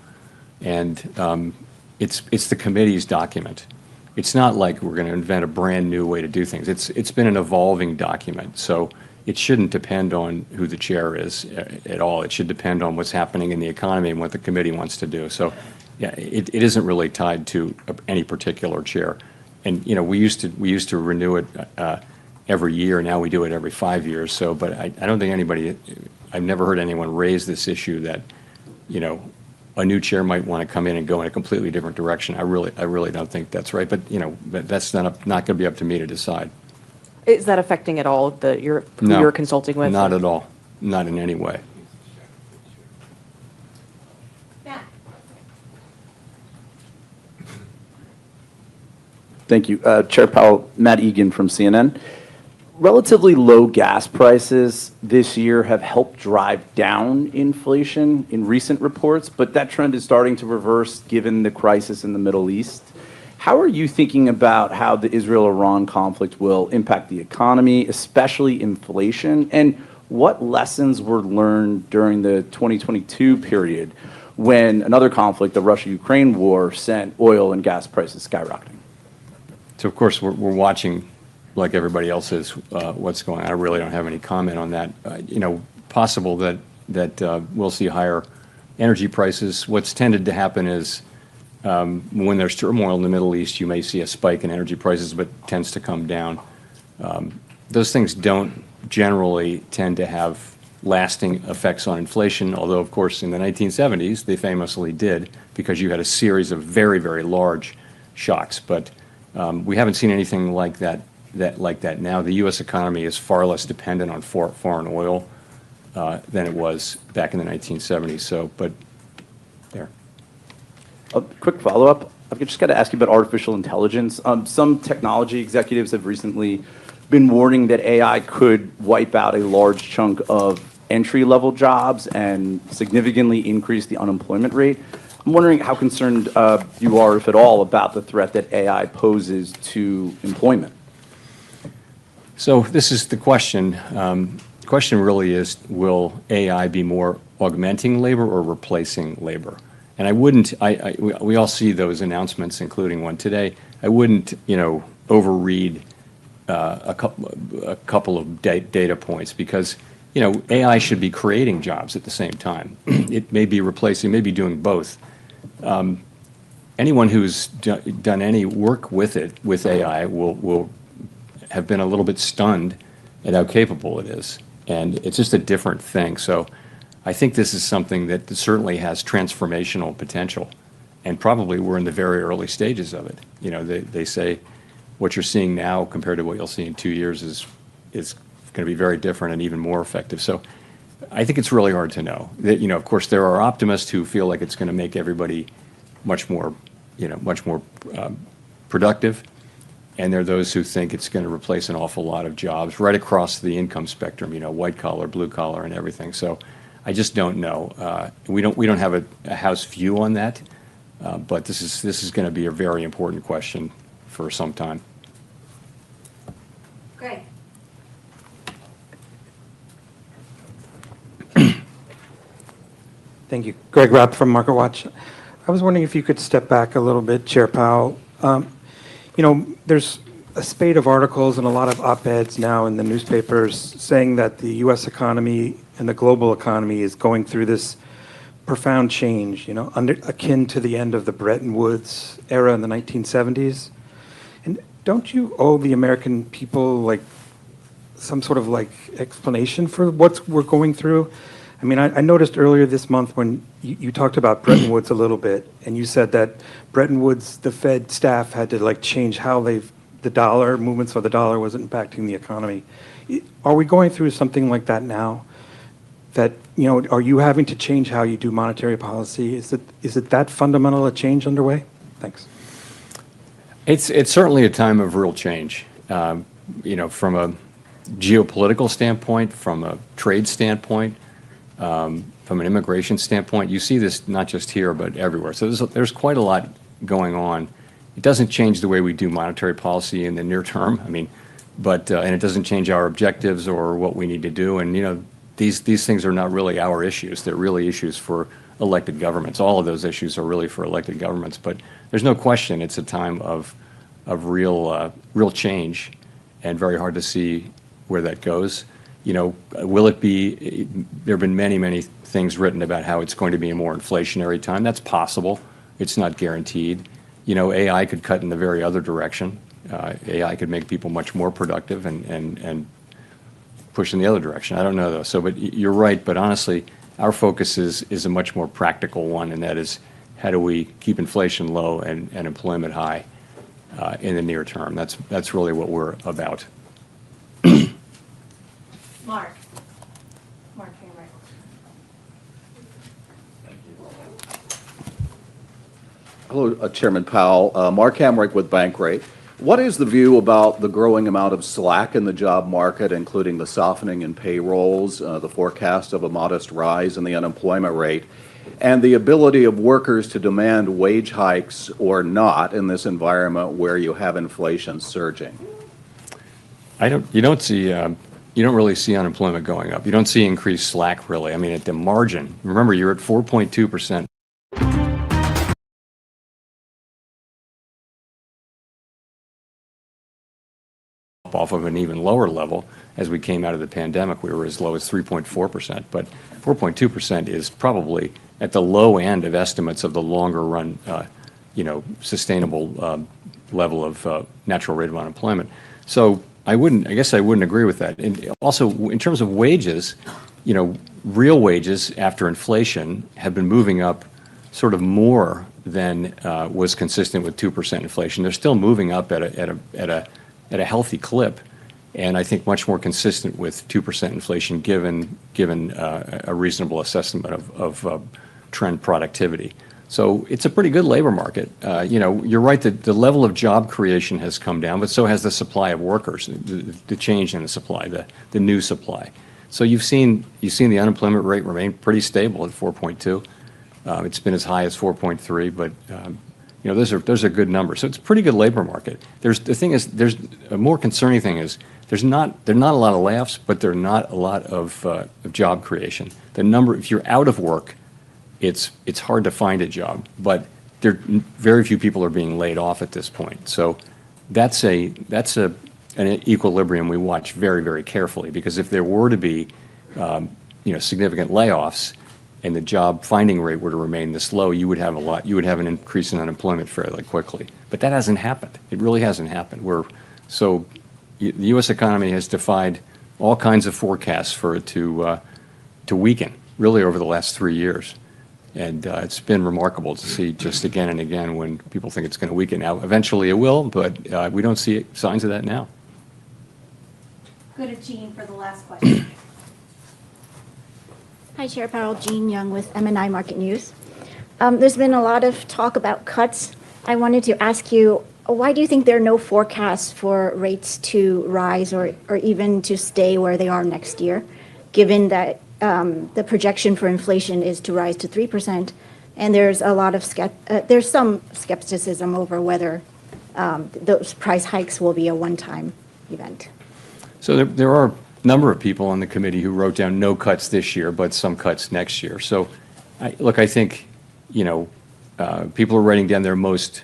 [SPEAKER 2] and it's the committee's document. It's not like we're going to invent a brand new way to do things. It's been an evolving document, so it shouldn't depend on who the chair is at all. It should depend on what's happening in the economy and what the committee wants to do. So, yeah, it isn't really tied to any particular chair. And you know, we used to renew it every year. Now we do it every 5 years. So, but I don't think I've never heard anyone raise this issue that, you know, a new chair might want to come in and go in a completely different direction. I really don't think that's right. But you know, that's not going to be up to me to decide.
[SPEAKER 16] Is that affecting at all who you're consulting with?
[SPEAKER 2] Not at all. Not in any way.
[SPEAKER 17] Thank you. Chair Powell, Matt Egan from CNN. Relatively low gas prices this year have helped drive down inflation in recent reports, but that trend is starting to reverse given the crisis in the Middle East. How are you thinking about how the Israel-Iran conflict will impact the economy, especially inflation, and what lessons were learned during the 2022 period when another conflict, the Russia-Ukraine war, sent oil and gas prices skyrocketing?
[SPEAKER 2] So, of course, we're watching, like everybody else is, what's going on. I really don't have any comment on that. You know, possible that we'll see higher energy prices. What's tended to happen is when there's turmoil in the Middle East, you may see a spike in energy prices, but tends to come down. Those things don't generally tend to have lasting effects on inflation, although, of course, in the 1970s, they famously did, because you had a series of very, very large shocks. But we haven't seen anything like that now. The U.S. economy is far less dependent on foreign oil than it was back in the 1970s. So, but there.
[SPEAKER 17] A quick follow-up. I've just got to ask you about artificial intelligence. Some technology executives have recently been warning that AI could wipe out a large chunk of entry-level jobs and significantly increase the unemployment rate. I'm wondering how concerned you are, if at all, about the threat that AI poses to employment.
[SPEAKER 2] So this is the question. The question really is, will AI be more augmenting labor or replacing labor? And I wouldn't, we all see those announcements, including one today. I wouldn't, you know, overread a couple of data points, because, you know, AI should be creating jobs at the same time. It may be replacing, may be doing both. Anyone who's done any work with it, with AI, will have been a little bit stunned at how capable it is. And it's just a different thing. So I think this is something that certainly has transformational potential. And probably we're in the very early stages of it. You know, they say what you're seeing now compared to what you'll see in 2 years is going to be very different and even more effective. So I think it's really hard to know. You know, of course, there are optimists who feel like it's going to make everybody much more productive. And there are those who think it's going to replace an awful lot of jobs right across the income spectrum, you know, white collar, blue collar, and everything. So I just don't know. We don't have a house view on that, but this is going to be a very important question for some time.
[SPEAKER 3] Great.
[SPEAKER 18] Thank you. Greg Rapp from MarketWatch. I was wondering if you could step back a little bit, Chair Powell. You know, there's a spate of articles and a lot of op-eds now in the newspapers saying that the U.S. economy and the global economy is going through this profound change, you know, akin to the end of the Bretton Woods era in the 1970s. And don't you owe the American people, like, some sort of, like, explanation for what we're going through? I mean, I noticed earlier this month when you talked about Bretton Woods a little bit, and you said that Bretton Woods, the Fed staff had to, like, change how the dollar, movements of the dollar was impacting the economy. Are we going through something like that now? That, you know, are you having to change how you do monetary policy? Is it that fundamental a change underway? Thanks.
[SPEAKER 2] It's certainly a time of real change. From a geopolitical standpoint, from a trade standpoint, from an immigration standpoint, you see this not just here but everywhere. So there's quite a lot going on. It doesn't change the way we do monetary policy in the near term. And it doesn't change our objectives or what we need to do. And these things are not really our issues. They're really issues for elected governments. All of those issues are really for elected governments. But there's no question it's a time of real change, and very hard to see where that goes. Will it be? There have been many things written about how it's going to be a more inflationary time. That's possible. It's not guaranteed. AI could cut in the very other direction. AI could make people much more productive and push in the other direction. I don't know though. But you're right. But honestly, our focus is a much more practical one, and that is how do we keep inflation low and employment high in the near term. That's really what we're about.
[SPEAKER 11] Mark.
[SPEAKER 19] Hello, Chairman Powell. Mark Hamrick with Bankrate. What is the view about the growing amount of slack in the job market, including the softening in payrolls, the forecast of a modest rise in the unemployment rate, and the ability of workers to demand wage hikes or not in this environment where you have inflation surging?
[SPEAKER 2] You don't really see unemployment going up. You don't see increased slack, really. At the margin, remember, you're at 4.2%. Off of an even lower level. As we came out of the pandemic, we were as low as 3.4%, but 4.2% is probably at the low end of estimates of the longer run, sustainable level of natural rate of unemployment. So I guess I wouldn't agree with that. And also, in terms of wages, real wages after inflation have been moving up sort of more than was consistent with 2% inflation. They're still moving up at a healthy clip, and I think much more consistent with 2% inflation given a reasonable assessment of trend productivity. So it's a pretty good labor market. You're right that the level of job creation has come down, but so has the supply of workers, the change in the supply, the new supply. So you've seen the unemployment rate remain pretty stable at 4.2. It's been as high as 4.3, but those are good numbers. So it's a pretty good labor market. There's a more concerning thing is there are not a lot of layoffs, but there are not a lot of job creation. If you're out of work, it's hard to find a job, but very few people are being laid off at this point. So that's an equilibrium we watch very, very carefully, because if there were to be significant layoffs and the job finding rate were to remain this low, you would have an increase in unemployment fairly quickly. But that hasn't happened. It really hasn't happened. The U.S. economy has defied all kinds of forecasts for it to weaken, really, over the last 3 years. And it's been remarkable to see just again and again when people think it's going to weaken. Now, eventually it will, but we don't see signs of that now.
[SPEAKER 20] Go to Jean for the last question. Hi, Chair Powell. Jean Young with MNI Market News. There's been a lot of talk about cuts. I wanted to ask you, why do you think there are no forecasts for rates to rise or even to stay where they are next year, given that the projection for inflation is to rise to 3%, and there's some skepticism over whether those price hikes will be a one-time event?
[SPEAKER 2] So there are a number of people on the committee who wrote down no cuts this year, but some cuts next year. So, I think, people are writing down their most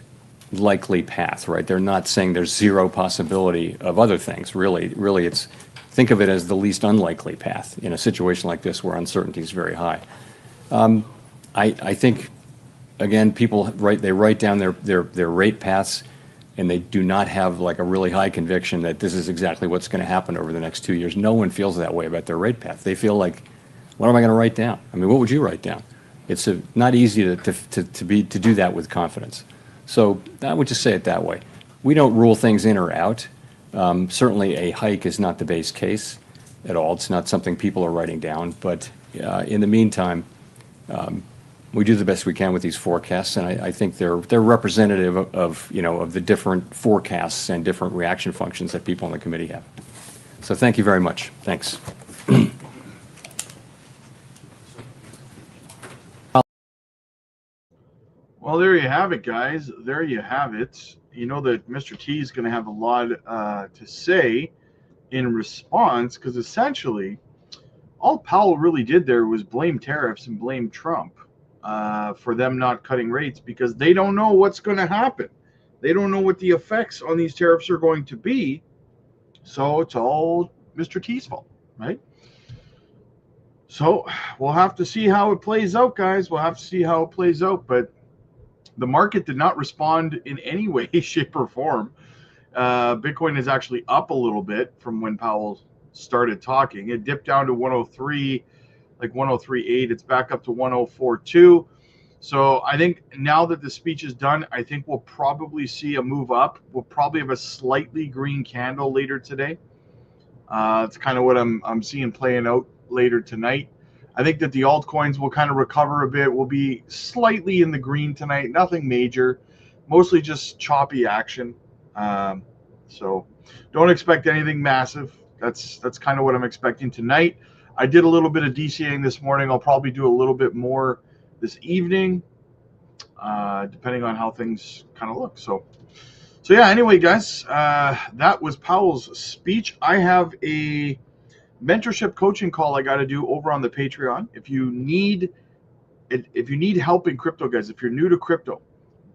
[SPEAKER 2] likely path, right? They're not saying there's zero possibility of other things. Really, think of it as the least unlikely path in a situation like this where uncertainty is very high. I think, again, people write down their rate paths, and they do not have like a really high conviction that this is exactly what's going to happen over the next 2 years. No one feels that way about their rate path. They feel like, what am I going to write down? What would you write down? It's not easy to do that with confidence. So I would just say it that way. We don't rule things in or out. Certainly a hike is not the base case at all. It's not something people are writing down. But in the meantime, we do the best we can with these forecasts, and I think they're representative of of the different forecasts and different reaction functions that people on the committee have. So thank you very much. Thanks.
[SPEAKER 1] Well, there you have it, guys. There you have it. You know that Mr. T is going to have a lot to say in response, because essentially all Powell really did there was blame tariffs and blame Trump for them not cutting rates, because they don't know what's going to happen. They don't know what the effects on these tariffs are going to be. So it's all Mr. T's fault, right? So we'll have to see how it plays out, guys. We'll have to see how it plays out. But the market did not respond in any way, shape, or form. Bitcoin is actually up a little bit from when Powell started talking. It dipped down to 103, like 103.8. It's back up to 104.2. So I think now that the speech is done, I think we'll probably see a move up. We'll probably have a slightly green candle later today. It's kind of what I'm seeing playing out later tonight. I think that the altcoins will kind of recover a bit. We'll be slightly in the green tonight. Nothing major. Mostly just choppy action. So don't expect anything massive. That's kind of what I'm expecting tonight. I did a little bit of DCAing this morning. I'll probably do a little bit more this evening, depending on how things kind of look. So yeah, anyway, guys, that was Powell's speech. I have a mentorship coaching call I got to do over on the Patreon. If you need help in crypto, guys, if you're new to crypto,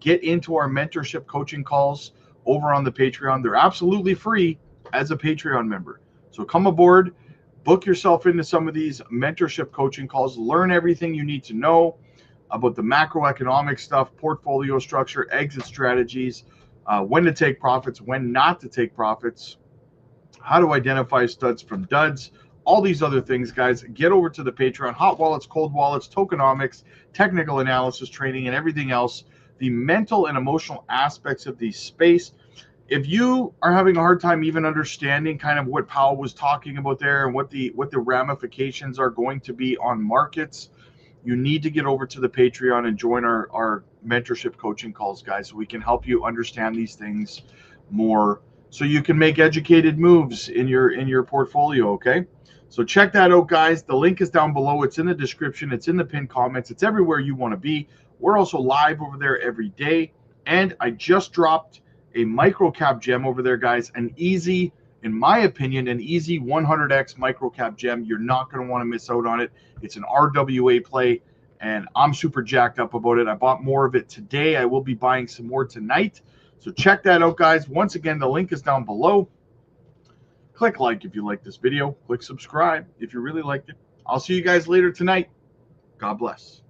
[SPEAKER 1] get into our mentorship coaching calls over on the Patreon. They're absolutely free as a Patreon member. So come aboard, book yourself into some of these mentorship coaching calls, learn everything you need to know about the macroeconomic stuff, portfolio structure, exit strategies, when to take profits, when not to take profits, how to identify studs from duds, all these other things, guys. Get over to the Patreon. Hot wallets, cold wallets, tokenomics, technical analysis training, and everything else. The mental and emotional aspects of the space. If you are having a hard time even understanding kind of what Powell was talking about there and what the ramifications are going to be on markets, you need to get over to the Patreon and join our mentorship coaching calls, guys, so we can help you understand these things more, so you can make educated moves in your portfolio, okay? So check that out, guys. The link is down below. It's in the description. It's in the pinned comments. It's everywhere you want to be. We're also live over there every day. And I just dropped a micro cap gem over there, guys. An easy, in my opinion, an easy 100x micro cap gem. You're not going to want to miss out on it. It's an RWA play, and I'm super jacked up about it. I bought more of it today. I will be buying some more tonight. So check that out, guys. Once again, the link is down below. Click like if you like this video. Click subscribe if you really liked it. I'll see you guys later tonight. God bless.